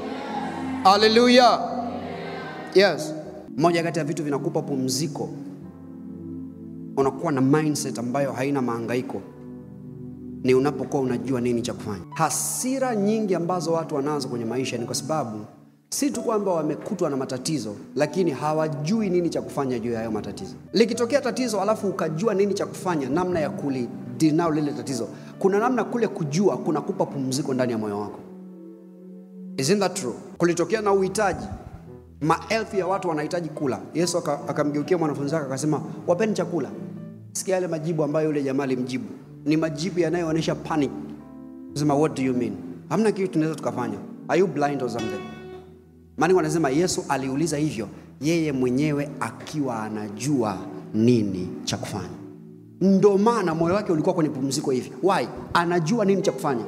Hallelujah. Yes. Moja kati ya vitu vinakupa pumziko, unakuwa na mindset ambayo haina mahangaiko, ni unapokuwa unajua nini cha kufanya. Hasira nyingi ambazo watu wanazo kwenye maisha ni kwa sababu si tu kwamba wamekutwa na matatizo, lakini hawajui nini cha kufanya juu ya hayo matatizo. Likitokea tatizo alafu ukajua nini cha kufanya, namna ya kulidinao lile tatizo, kuna namna kule kujua kunakupa pumziko ndani ya moyo wako. Isn't that true? Kulitokea na uhitaji, maelfu ya watu wanahitaji kula. Yesu akamgeukia mwanafunzi wake akasema, wapeni chakula. Sikia yale majibu ambayo yule jamaa alimjibu. Ni majibu yanayoonyesha panic. Anasema, what do you mean? Hamna kitu tunaweza tukafanya. Are you blind or something? Maana wanasema Yesu aliuliza hivyo yeye mwenyewe akiwa anajua nini cha kufanya. Ndio maana moyo wake ulikuwa kwenye pumziko hivi. Why? Anajua nini cha kufanya.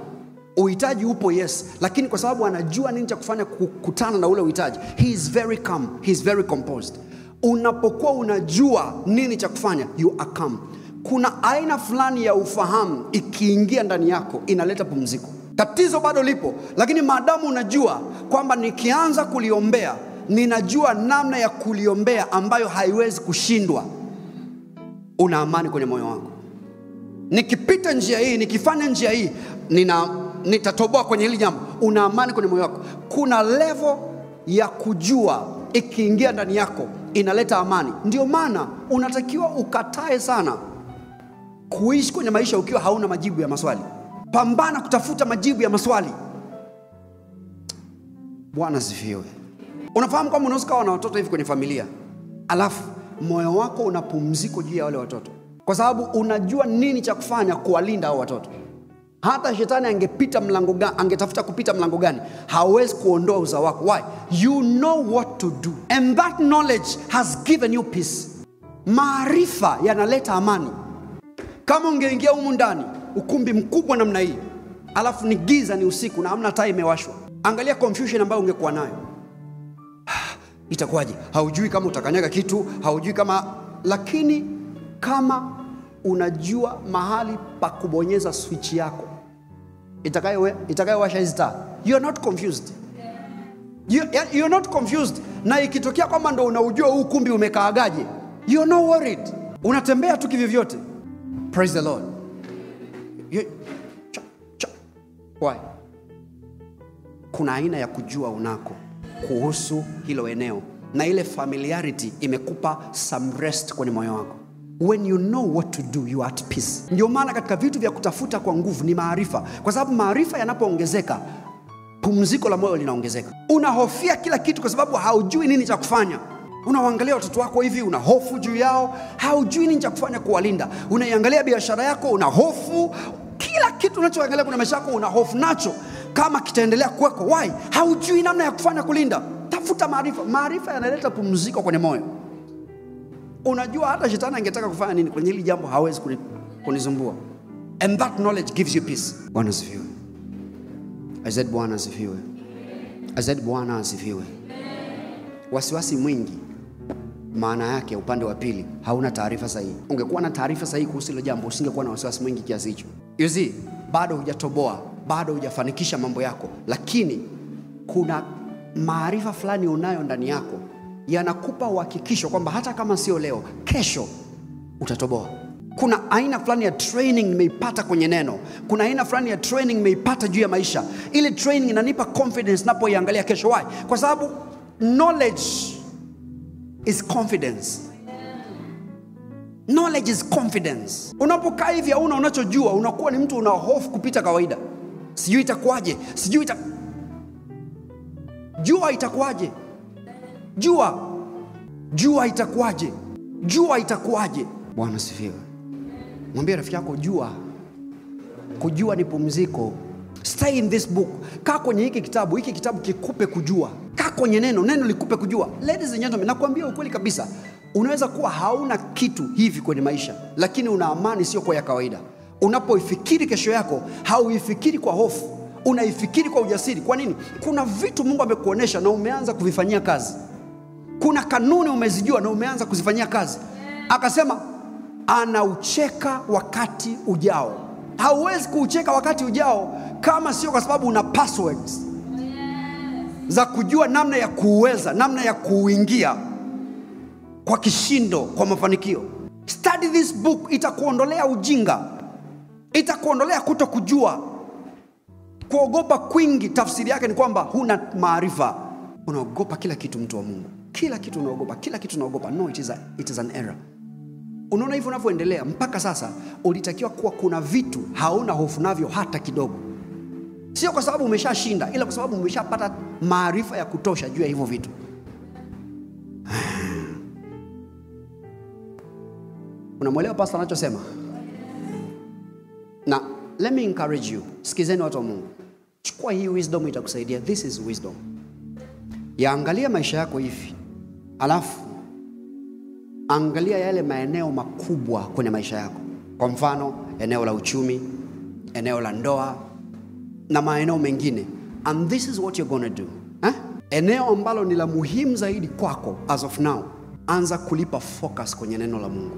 Uhitaji upo, yes, lakini kwa sababu anajua nini cha kufanya kukutana na ule uhitaji, he is very calm, he is very composed. Unapokuwa unajua nini cha kufanya, you are calm. Kuna aina fulani ya ufahamu ikiingia ndani yako inaleta pumziko. Tatizo bado lipo, lakini maadamu unajua kwamba nikianza kuliombea, ninajua namna ya kuliombea ambayo haiwezi kushindwa, una amani kwenye moyo wako. Nikipita njia hii, nikifanya njia hii, nitatoboa kwenye hili jambo, una amani kwenye moyo wako. Kuna level ya kujua ikiingia ndani yako inaleta amani. Ndio maana unatakiwa ukatae sana kuishi kwenye maisha ukiwa hauna majibu ya maswali. Pambana kutafuta majibu ya maswali. Bwana sifiwe. Unafahamu kama unaweza kuwa na watoto hivi kwenye familia, alafu moyo wako unapumziko juu ya wale watoto, kwa sababu unajua nini cha kufanya kuwalinda hao watoto. Hata shetani angepita mlango gani, angetafuta kupita mlango gani, hawezi kuondoa uzao wako. Why? You know what to do, and that knowledge has given you peace. Maarifa yanaleta amani. Kama ungeingia humu ndani ukumbi mkubwa namna hii, alafu ni giza, ni usiku na hamna taa imewashwa, angalia confusion ambayo ungekuwa nayo. Itakuwaje? Haujui kama utakanyaga kitu, haujui kama, lakini kama unajua mahali pa kubonyeza switch yako itakayowasha hizo taa, you are not confused. You are not confused. Na ikitokea kwamba ndo unaujua huu kumbi umekaagaje, you are not worried. Unatembea tu kivivyote. Praise the Lord. Why? Kuna aina ya kujua unako kuhusu hilo eneo, na ile familiarity imekupa some rest kwenye moyo wako. When you know what to do, you are at peace. Ndio maana katika vitu vya kutafuta kwa nguvu ni maarifa, kwa sababu maarifa yanapoongezeka, pumziko la moyo linaongezeka. Unahofia kila kitu kwa sababu haujui nini cha kufanya. Unawaangalia watoto wako hivi, una hofu juu yao, haujui nini cha kufanya kuwalinda. Unaiangalia biashara yako, una hofu. Kila kitu unachoangalia kuna maisha yako una hofu nacho, kama kitaendelea kuweko. Why? Haujui namna ya kufanya kulinda. Tafuta maarifa. Maarifa yanaleta pumziko kwenye moyo. Unajua hata shetani angetaka kufanya nini kwenye hili jambo hawezi kunizumbua. And that knowledge gives you peace. Bwana asifiwe. I said Bwana asifiwe. I said Bwana asifiwe. Wasiwasi mwingi maana yake upande wa pili hauna taarifa sahihi. Ungekuwa na taarifa sahihi kuhusu hilo jambo, usingekuwa na wasiwasi mwingi kiasi hicho. You see, bado hujatoboa, bado hujafanikisha mambo yako, lakini kuna maarifa fulani unayo ndani yako yanakupa uhakikisho kwamba hata kama sio leo, kesho utatoboa. Kuna aina fulani ya training nimeipata kwenye neno. Kuna aina fulani ya training nimeipata juu ya maisha. Ile training inanipa confidence napoiangalia kesho. Why? Kwa sababu knowledge is confidence. Knowledge is confidence. Unapokaa hivi hauna unachojua, unakuwa ni mtu una hofu kupita kawaida. Sijui itakuwaje, jua itakuwaje? Jua itakuwaje? Bwana asifiwe. Mwambie rafiki yako kujua ni pumziko. Stay in this book. Kaa kwenye hiki kitabu kikupe kujua. Kaa kwenye neno likupe kujua. Ladies and gentlemen, nakwambia ukweli kabisa. Unaweza kuwa hauna kitu hivi kwenye maisha, lakini una amani sio kwa ya kawaida. Unapoifikiri kesho yako, hauifikiri kwa hofu, unaifikiri kwa ujasiri. Kwa nini? Kuna vitu Mungu amekuonesha na umeanza kuvifanyia kazi. Kuna kanuni umezijua na umeanza kuzifanyia kazi. Akasema anaucheka wakati ujao. Hauwezi kuucheka wakati ujao kama sio kwa sababu una passwords za kujua namna ya kuuweza, namna ya kuingia kwa kishindo, kwa mafanikio. Study this book. Itakuondolea ujinga, itakuondolea kutokujua. Kuogopa kwingi tafsiri yake ni kwamba huna maarifa. Unaogopa kila kitu, mtu wa Mungu. Kila kitu unaogopa. No, it is an error. Unaona hivyo unavyoendelea mpaka sasa, ulitakiwa kuwa kuna vitu hauna hofu navyo hata kidogo. Sio kwa sababu umeshashinda, ila kwa sababu umeshapata maarifa ya kutosha juu ya hivyo vitu. Unamwelewa pastor anachosema? Na let me encourage you. Sikizeni watu wa Mungu. Chukua hii wisdom, itakusaidia. This is wisdom. Yaangalia maisha yako hivi. Alafu angalia yale maeneo makubwa kwenye maisha yako. Kwa mfano, eneo la uchumi, eneo la ndoa na maeneo mengine. And this is what you're going to do. Eneo ambalo ni la muhimu zaidi kwako as of now, anza kulipa focus kwenye neno la Mungu.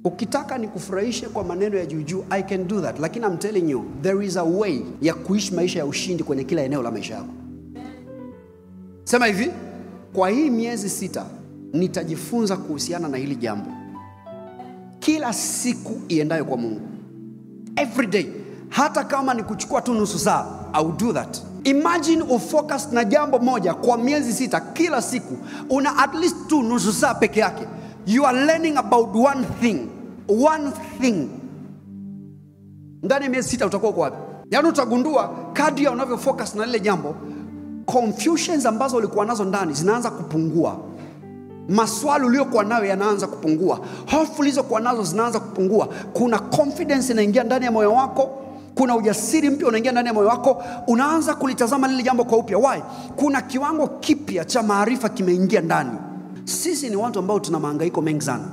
Ukitaka nikufurahishe kwa maneno ya juujuu, I can do that. Lakini I'm telling you, there is a way ya kuishi maisha ya ushindi kwenye kila eneo la maisha yako. Sema hivi, kwa hii miezi 6 nitajifunza kuhusiana na hili jambo. Kila siku iendayo kwa Mungu. Every day. Hata kama ni kuchukua tu nusu saa, I will do that. Imagine ufocus na jambo moja kwa miezi 6, kila siku una at least tu nusu saa peke yake. You are learning about one thing. Ndani ya miezi 6 utakuwa kwa wapi? Yaani utagundua kadri unavyo focus na lile jambo, confusions ambazo ulikuwa nazo ndani zinaanza kupungua. Maswali uliokuwa nayo yanaanza kupungua. Hofu ulizokuwa nazo zinaanza kupungua. Kuna confidence inaingia ndani ya moyo wako. Kuna ujasiri mpya unaingia ndani ya moyo wako. Unaanza kulitazama lile jambo kwa upya. Why? Kuna kiwango kipya cha maarifa kimeingia ndani. Sisi ni watu ambao tuna mahangaiko mengi sana.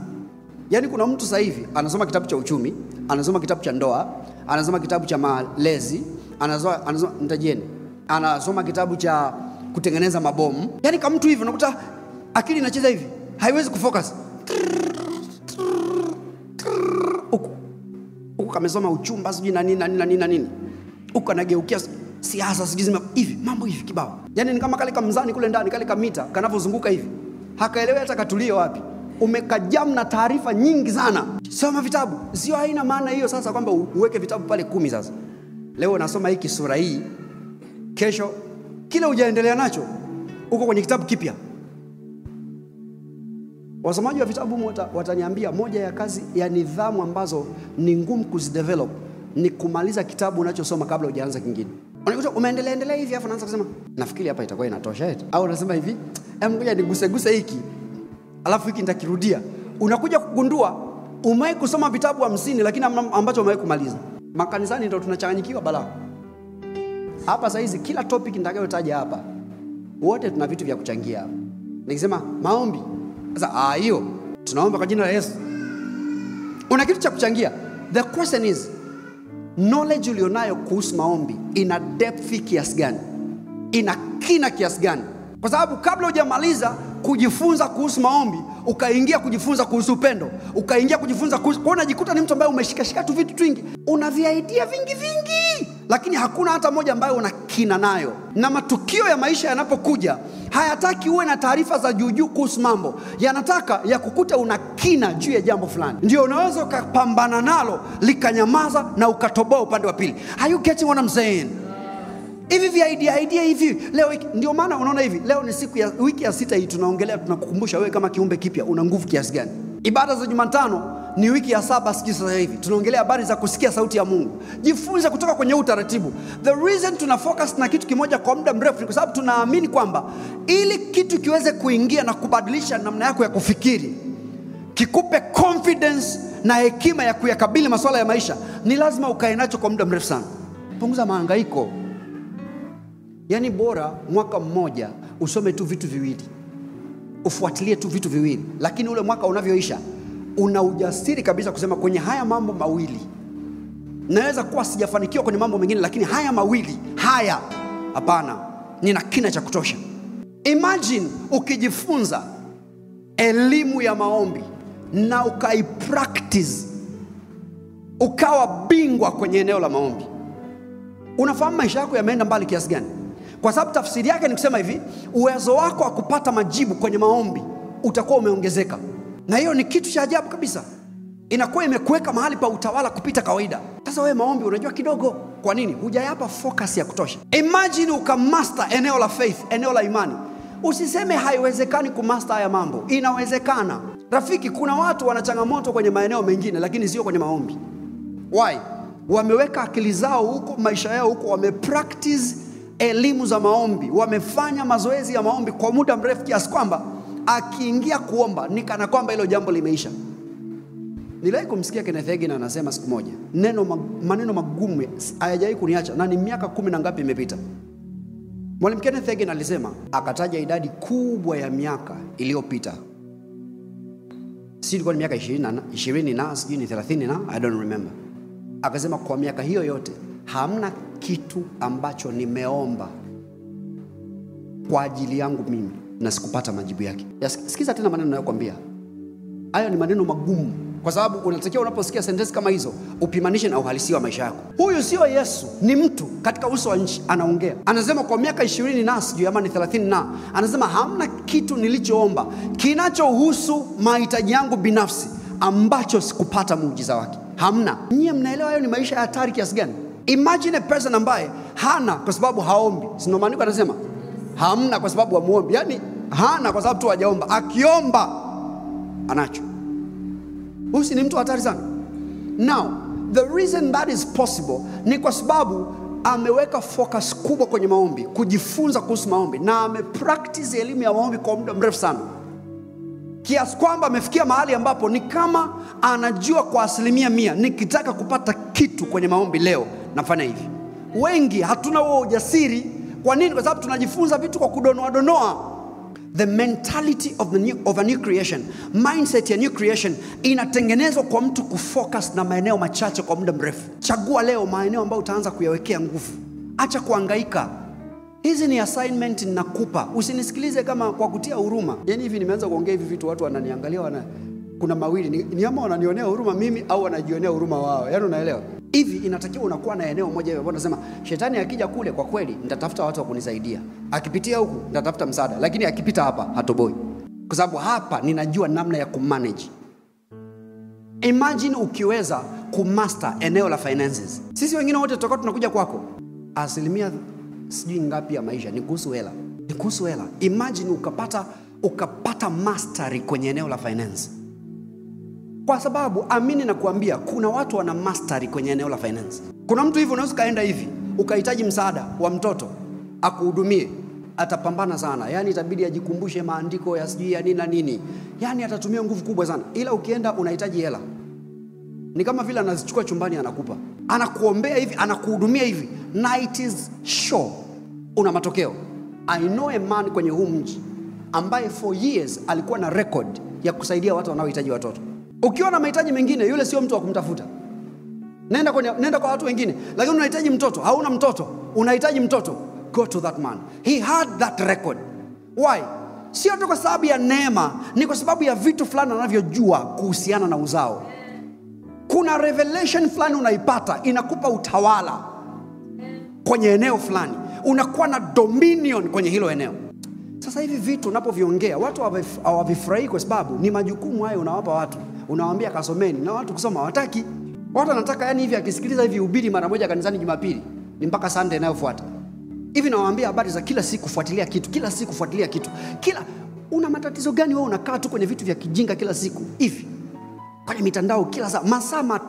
Yaani kuna mtu sasa hivi anasoma kitabu cha uchumi, anasoma kitabu cha ndoa, anasoma kitabu cha malezi, anasoma kitabu cha kutengeneza mabomu. Yaani kama mtu hivi unakuta akili inacheza hivi, haiwezi kufocus. Huko kamesoma uchumba sijui na nini. Huko anageukia siasa sijui hivi, mambo hivi kibao. Yaani ni kama kale kamzani kule ndani, kale kamita kanavozunguka hivi. Hakaelewi hata katulie wapi. Umekajam na taarifa nyingi sana. Soma vitabu. Sio haina maana hiyo sasa kwamba uweke vitabu pale 10 sasa. Leo nasoma hiki sura hii. Kesho kile hujaendelea nacho uko kwenye kitabu kipya. Wasomaji wa vitabu wataniambia moja ya kazi ya nidhamu ambazo ni ngumu kuzidevelop ni kumaliza kitabu unachosoma kabla hujaanza kingine. Unakuta umeendelea hivi afu unaanza kusema nafikiri hapa itakuwa inatosha eti, au unasema hivi ngoja niguse hiki alafu hiki nitakirudia. Unakuja kugundua umewahi kusoma vitabu 50 lakini ambacho umewahi kumaliza. Makanisani ndio tunachanganyikiwa balaa. Hapa sasa hizi kila topic nitakayotaja hapa wote tuna vitu vya kuchangia hapa. Nikisema maombi, sasa hiyo tunaomba kwa jina la Yesu. Una kitu cha kuchangia. The question is, knowledge ulionayo kuhusu maombi ina depth kiasi gani? Ina kina kiasi gani? Kwa sababu kabla hujamaliza kujifunza kuhusu maombi, ukaingia kujifunza kuhusu upendo, ukaingia kujifunza kuhusu, kwa unajikuta ni mtu ambaye umeshikashika tu vitu vingi, una idea vingi, lakini hakuna hata moja ambayo una kina nayo. Na matukio ya maisha yanapokuja, hayataki uwe na taarifa za juu kuhusu mambo, yanataka ya kukuta una kina juu ya jambo fulani. Ndio unaweza ukapambana nalo likanyamaza na ukatoboa upande wa pili. Are you getting what I'm saying? Hivi vya idea hivi leo, ndio maana unaona hivi leo ni siku ya wiki ya 6 hii tunaongelea, tunakukumbusha wewe kama kiumbe kipya una nguvu kiasi gani. Ibada za Jumatano ni wiki ya 7 sijui sasa hivi tunaongelea habari za kusikia sauti ya Mungu. Jifunze kutoka kwenye utaratibu. The reason tuna focus na kitu kimoja kwa muda mrefu ni kwa sababu tunaamini kwamba ili kitu kiweze kuingia na kubadilisha namna yako ya kufikiri, kikupe confidence na hekima ya kuyakabili masuala ya maisha, ni lazima ukae nacho kwa muda mrefu sana. Punguza mahangaiko. Yani bora mwaka mmoja usome tu vitu viwili, ufuatilie tu vitu viwili, lakini ule mwaka unavyoisha una ujasiri kabisa kusema kwenye haya mambo mawili naweza kuwa sijafanikiwa kwenye mambo mengine, lakini haya mawili hapana, nina kina cha kutosha. Imagine ukijifunza elimu ya maombi na ukaipractice, ukawa bingwa kwenye eneo la maombi. Unafahamu maisha yako yameenda mbali kiasi gani? Kwa sababu tafsiri yake ni kusema hivi, uwezo wako wa kupata majibu kwenye maombi utakuwa umeongezeka. Na hiyo ni kitu cha ajabu kabisa. Inakuwa imekuweka mahali pa utawala kupita kawaida. Sasa wewe maombi unajua kidogo. Kwa nini? Hujayapa focus ya kutosha. Imagine ukamaster eneo la faith, eneo la imani. Usiseme haiwezekani kumaster haya mambo. Inawezekana. Rafiki, kuna watu wana changamoto kwenye maeneo mengine lakini sio kwenye maombi. Why? Wameweka akili zao huko, maisha yao huko, wamepractice elimu za maombi, wamefanya mazoezi ya maombi kwa muda mrefu kiasi kwamba akiingia kuomba ni kana kwamba hilo jambo limeisha. Niliwahi kumsikia Kenneth Hagin anasema siku moja, maneno magumu hayajawahi kuniacha, na ni miaka 10 na ngapi imepita. Mwalimu Kenneth Hagin alisema, akataja idadi kubwa ya miaka iliyopita. Si ilikuwa ni miaka 20 na sijui ni 30 na I don't remember. Akasema kwa miaka hiyo yote hamna kitu ambacho nimeomba kwa ajili yangu mimi na sikupata majibu yake. Sikiza tena maneno ninayokuambia. Hayo ni maneno magumu, kwa sababu unatakiwa unaposikia sentensi kama hizo upimanishe na uhalisia wa maisha yako. Huyu sio Yesu, ni mtu katika uso wa nchi anaongea. Anasema kwa miaka 20 na sijui ama ni 30 na, anasema hamna kitu nilichoomba kinachohusu mahitaji yangu binafsi ambacho sikupata muujiza wake. Hamna. Nyie mnaelewa hayo ni maisha ya hatari kiasi gani? Imagine a person ambaye hana kwa sababu haombi. Sio maandiko anasema hamna kwa sababu hamuombi. Yaani hana kwa sababu tu hajaomba. Akiomba anacho. Huyu ni mtu hatari sana. Now, the reason that is possible ni kwa sababu ameweka focus kubwa kwenye maombi, kujifunza kuhusu maombi, na amepractice elimu ya maombi kwa muda mrefu sana. Kiasi kwamba amefikia mahali ambapo ni kama anajua kwa 100% nikitaka kupata kitu kwenye maombi leo nafanya hivi. Wengi hatuna huo ujasiri. Kwa nini? Kwa sababu tunajifunza vitu kwa kudonoa. The mentality of a new creation, mindset ya new creation inatengenezwa kwa mtu kufocus na maeneo machache kwa muda mrefu. Chagua leo maeneo ambayo utaanza kuyawekea nguvu. Acha kuhangaika. Hizi ni assignment ninakupa. Usinisikilize kama kwa kutia huruma. Yaani hivi nimeanza kuongea hivi vitu watu wananiangalia kuna mawili. Ni ama wananionea huruma mimi au wanajionea huruma wao. Yaani unaelewa? Hivi inatakiwa unakuwa na eneo moja hivi. Unasema shetani akija kule kwa kweli nitatafuta watu wa kunisaidia. Akipitia huku nitatafuta msaada. Lakini akipita hapa hatoboi. Kwa sababu hapa ninajua namna ya kumanage. Imagine ukiweza kumaster eneo la finances. Sisi wengine wote tutakuwa tunakuja kwako. 1% sijui ngapi ya maisha ni kuhusu hela. Ni kuhusu hela. Imagine ukapata mastery kwenye eneo la finance. Kwa sababu amini na kuambia, kuna watu wana mastery kwenye eneo la finance. Kuna mtu hivi unaweza kaenda hivi ukahitaji msaada wa mtoto akuhudumie, atapambana sana. Yani itabidi ajikumbushe maandiko ya sijui ya nini na nini. Yani atatumia nguvu kubwa sana. Ila ukienda unahitaji hela, ni kama vile anazichukua chumbani anakupa. Anakuombea hivi, anakuhudumia hivi, na it is sure una matokeo. I know a man kwenye huu mji ambaye for years alikuwa na record ya kusaidia watu wanaohitaji watoto. Ukiwa na mahitaji mengine, yule sio mtu wa kumtafuta. Nenda kwa watu wengine. Lakini unahitaji mtoto, hauna mtoto, unahitaji mtoto, go to that man. He had that record. Why? Sio tu kwa sababu ya neema, ni kwa sababu ya vitu fulani anavyojua kuhusiana na uzao. Kuna revelation fulani unaipata, inakupa utawala kwenye eneo fulani. Unakuwa na dominion kwenye hilo eneo. Sasa hivi vitu unapoviongea, watu hawavifurahi kwa sababu ni majukumu hayo unawapa watu. Unawaambia kasomeni, na watu kusoma hawataki. Watu wanataka yani hivi akisikiliza hivi ubiri mara moja kanisani Jumapili, ni mpaka Sunday inayofuata. Hivi nawaambia habari za kila siku, fuatilia kitu, kila siku fuatilia kitu. Una matatizo gani wewe unakaa tu kwenye vitu vya kijinga kila siku? Hivi kwenye mitandao kila saa, masaa 3.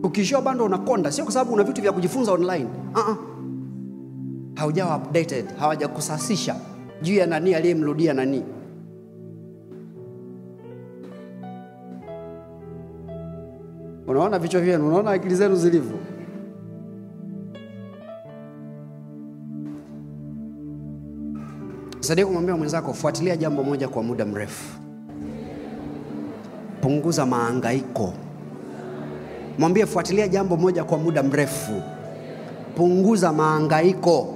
Ukishoa bando unakonda, sio kwa sababu una vitu vya kujifunza online. Haujawa updated, hawajakusasisha juu ya nani aliyemrudia nani. Unaona vichwa vyenu, unaona akili zenu zilivyo. Sasa kumwambia mwenzako, fuatilia jambo moja kwa muda mrefu. Punguza mahangaiko. Mwambie fuatilia jambo moja kwa muda mrefu. Punguza mahangaiko.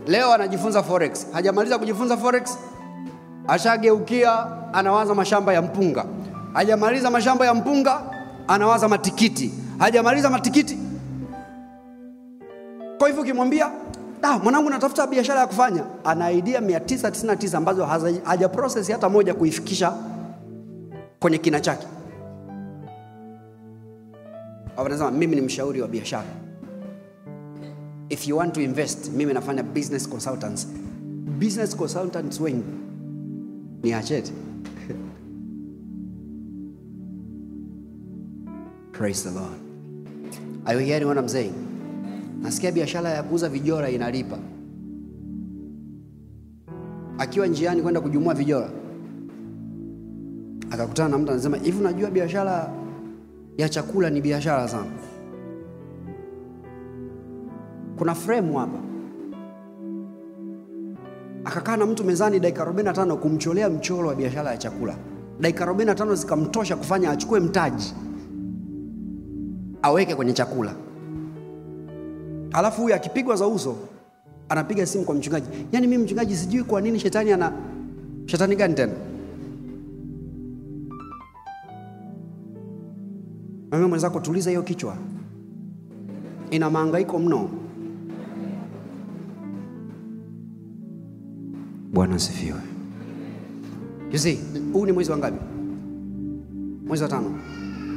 Leo anajifunza forex, hajamaliza kujifunza forex, ashageukia anawaza mashamba ya mpunga. Hajamaliza mashamba ya mpunga, anawaza matikiti. Hajamaliza matikiti. Kwa hivyo ukimwambia, mwanangu natafuta biashara ya kufanya, ana idea 999 ambazo haja process hata moja kuifikisha kwenye kina chake. Wanasema mimi ni mshauri wa biashara. If you want to invest, mimi nafanya business consultants. Business consultants wengi ni achete. Praise the Lord. Are you hearing what I'm saying? Nasikia biashara ya kuuza vijora inalipa. Akiwa njiani kwenda kujumua vijora, akakutana na mtu anasema, "Hivi unajua biashara ya chakula ni biashara sana?" Kuna frame hapa. Akakaa na mtu mezani dakika 45 kumcholea mchoro wa biashara ya chakula. Dakika 45 zikamtosha kufanya achukue mtaji aweke kwenye chakula. Alafu huyu akipigwa za uso anapiga simu kwa mchungaji. Yaani mimi mchungaji sijui kwa nini shetani gani tena? Mimi mwenzako tuliza hiyo kichwa. Ina mahangaiko mno. Bwana asifiwe. You see, huu ni mwezi wa ngapi? Mwezi wa 5.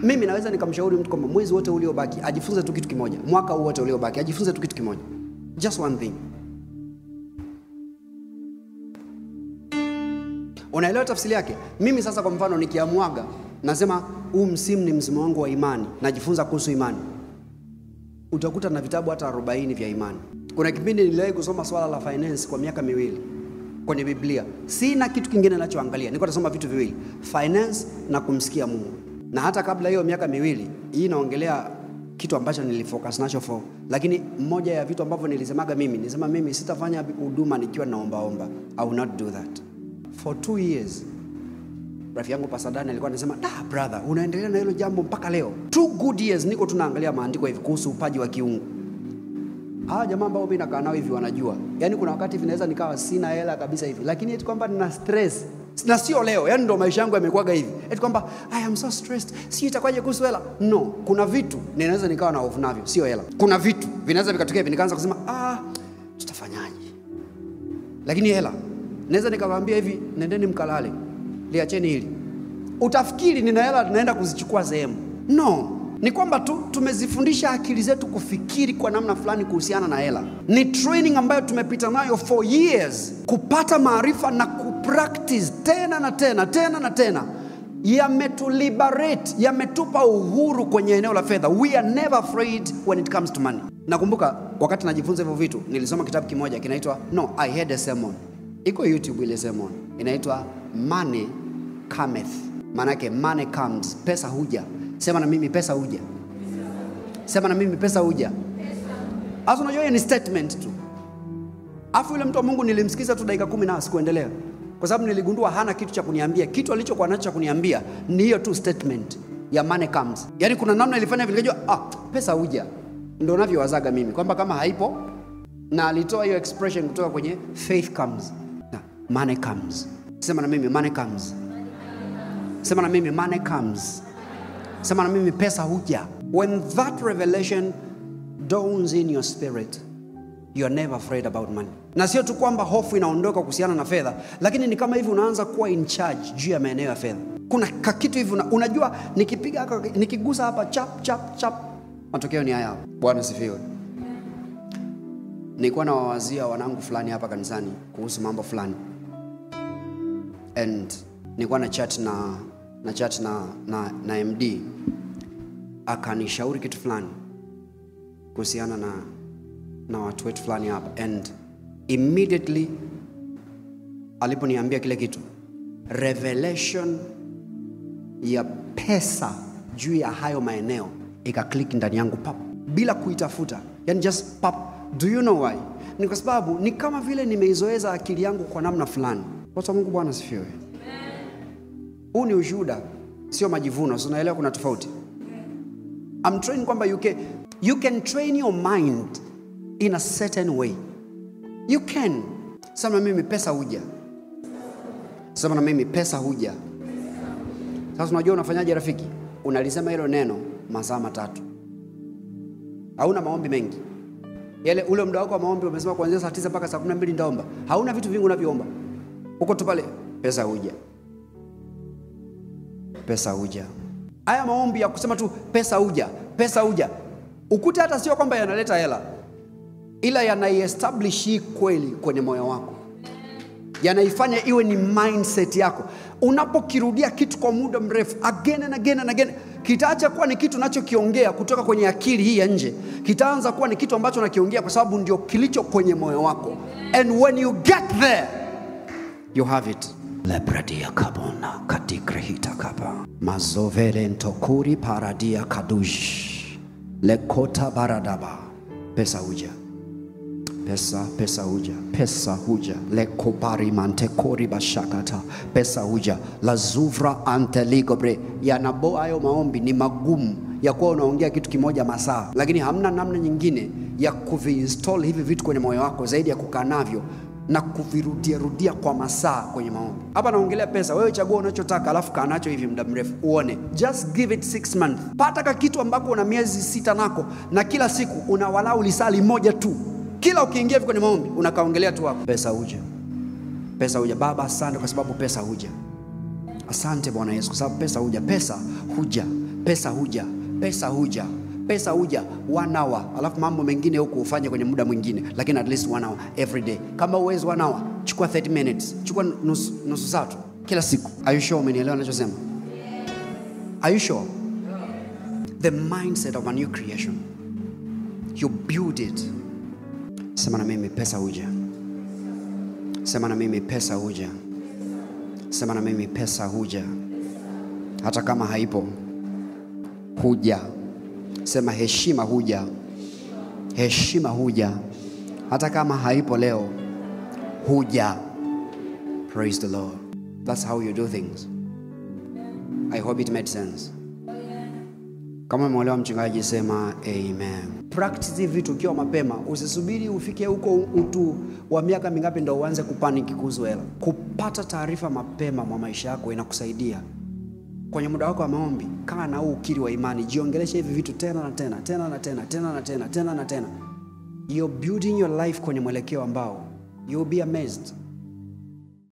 Mimi naweza nikamshauri mtu kwamba mwezi wote uliobaki ajifunze tu kitu kimoja. Mwaka huu wote uliobaki ajifunze tu kitu kimoja. Just one thing. Unaelewa tafsiri yake? Mimi sasa kwa mfano nikiamuaga, nasema huu msimu ni msimu wangu wa imani, najifunza kuhusu imani. Utakuta na vitabu hata 40 vya imani. Kuna kipindi niliwahi kusoma swala la finance kwa miaka 2 kwenye Biblia. Sina kitu kingine ninachoangalia. Niko nasoma vitu viwili, finance na kumsikia Mungu. Na hata kabla hiyo miaka 2, hii naongelea kitu ambacho nilifocus nacho for. Lakini mmoja ya vitu ambavyo nilisemaga mimi sitafanya huduma nikiwa naomba. I will not do that. For 2 years. Rafiki yangu Pastor Dan alikuwa anasema, brother, unaendelea na hilo jambo mpaka leo." 2 good years niko tunaangalia maandiko hivi kuhusu upaji wa kiungu. Hawa jamaa ambao mimi nakaa nao hivi wanajua. Yaani kuna wakati hivi naweza nikawa sina hela kabisa hivi, lakini eti kwamba nina stress. Na sio leo, yaani ndo maisha yangu yamekuaga hivi. Eti kwamba I am so stressed, si itakwaje kuhusu hela? No, kuna vitu ninaweza nikawa na hofu navyo, sio hela. Kuna vitu vinaweza vikatokea hivi nikaanza kusema, tutafanyaje? Lakini hela, naweza nikawaambia hivi, nendeni mkalale, liacheni hili. Utafikiri nina hela naenda kuzichukua sehemu. No, Ni kwamba tu tumezifundisha akili zetu kufikiri kwa namna fulani kuhusiana na hela. Ni training ambayo tumepita nayo for years, kupata maarifa na kupractice tena na tena, tena na tena. Yametuliberate, yametupa uhuru kwenye eneo la fedha. We are never afraid when it comes to money. Nakumbuka wakati najifunza hivyo vitu, nilisoma kitabu kimoja kinaitwa I Had a Sermon. Iko YouTube ile sermon. Inaitwa Money Cometh. Maana yake money comes, pesa huja. Sema na mimi pesa huja. Sema na mimi pesa huja. Asa unajua ni statement tu. Afu yule mtu wa Mungu nilimsikiza tu dakika 10 na sikuendelea. Kwa sababu niligundua hana kitu cha kuniambia. Kitu alichokuwa nacho cha kuniambia ni hiyo tu statement ya money comes. Yaani kuna namna ilifanya vile nikajua pesa huja. Ndio ninavyowazaga mimi kwamba kama haipo, na alitoa hiyo expression kutoka kwenye faith comes. Money comes. Sema na mimi money comes. Sema na mimi money comes. Sema na mimi pesa huja. When that revelation dawns in your spirit, you are never afraid about money. Na sio tu kwamba hofu inaondoka kuhusiana na fedha, lakini ni kama hivi unaanza kuwa in charge juu ya maeneo ya fedha. Kuna kitu hivi unajua nikipiga hapa, nikigusa hapa chap chap chap, matokeo ni haya. Bwana sifiwe. Nilikuwa na wawazia wanangu fulani hapa kanisani kuhusu mambo fulani. And nilikuwa na chat na MD, akanishauri kitu fulani kuhusiana na watu wetu fulani hapa. And immediately aliponiambia kile kitu, revelation ya pesa juu ya hayo maeneo ikaklik ndani yangu pap, bila kuitafuta. Yani just pap. Do you know why? Ni kwa sababu ni kama vile nimeizoeza akili yangu kwa namna fulani. Watu wa Mungu, Bwana sifiwe. Huu ni ushuhuda, sio majivuno. So unaelewa kuna tofauti. I'm training kwamba you can train your mind in a certain way. You can. Sema na mimi pesa huja. Sema na mimi pesa huja. Sasa unajua unafanyaje rafiki? Unalisema hilo neno masaa 3. Hauna maombi mengi. Ule muda wako wa maombi umesema kuanzia saa 9 mpaka saa 12 nitaomba. Hauna vitu vingi unavyoomba. Uko tu pale, pesa huja. Pesa huja. Haya maombi ya kusema tu pesa huja, pesa huja, ukute hata sio kwamba yanaleta hela, ila yanaiestablish hii kweli kwenye moyo wako. Yanaifanya iwe ni mindset yako. Unapokirudia kitu kwa muda mrefu, again and again and again, kitaacha kuwa ni kitu unachokiongea kutoka kwenye akili hii ya nje. Kitaanza kuwa ni kitu ambacho unakiongea kwa sababu ndio kilicho kwenye moyo wako. And when you get there, you have it. Lebradia kabona katikrehita kaba. Mazovere ntokuri paradia kadush. Lekota baradaba. Pesa huja. Pesa huja. Pesa huja. Lekobari mantekori bashakata. Pesa huja. La zuvra anteligobre. Yanabo hayo maombi ni magumu ya kuwa unaongea kitu kimoja masaa, lakini hamna namna nyingine ya kuvinstall hivi vitu kwenye moyo wako zaidi ya kukaa navyo na kuvirudia kwa masaa kwenye maombi. Hapa naongelea pesa. Wewe chagua unachotaka alafu kaa nacho hivi muda mrefu uone. Just give it 6 months. Pata kitu ambako una miezi 6 nako, na kila siku una walau lisali moja tu. Kila ukiingia hivi kwenye maombi unakaongelea tu hapo. Pesa huja. Pesa huja. Baba asante kwa sababu pesa huja. Asante Bwana Yesu kwa sababu pesa huja. Pesa huja. Pesa huja. Pesa huja. Pesa huja 1 hour, alafu mambo mengine huko ufanye kwenye muda mwingine, lakini at least 1 hour every day. Kama uwezi 1 hour, chukua 30 minutes, chukua nusu saa tu kila siku. Are you sure umenielewa ninachosema? Are you sure? The mindset of a new creation, you build it. Sema na mimi pesa huja. Sema na mimi pesa huja. Sema na mimi pesa huja. Hata kama haipo, huja. Sema heshima huja. Heshima huja. Hata kama haipo leo, huja. Praise the Lord. That's how you do things. I hope it made sense. Kama umeelewa mchungaji, sema amen. Practice vitu ukiwa mapema. Usisubiri ufike huko utu wa miaka mingapi ndio uanze kupanic kuhusu hela. Kupata taarifa mapema mwa maisha yako inakusaidia. Kwenye muda wako wa maombi, kaa na ukiri wa imani, jiongeleshe hivi vitu tena na tena, tena na tena, tena na tena, tena na tena. You're building your life kwenye mwelekeo ambao you'll be amazed.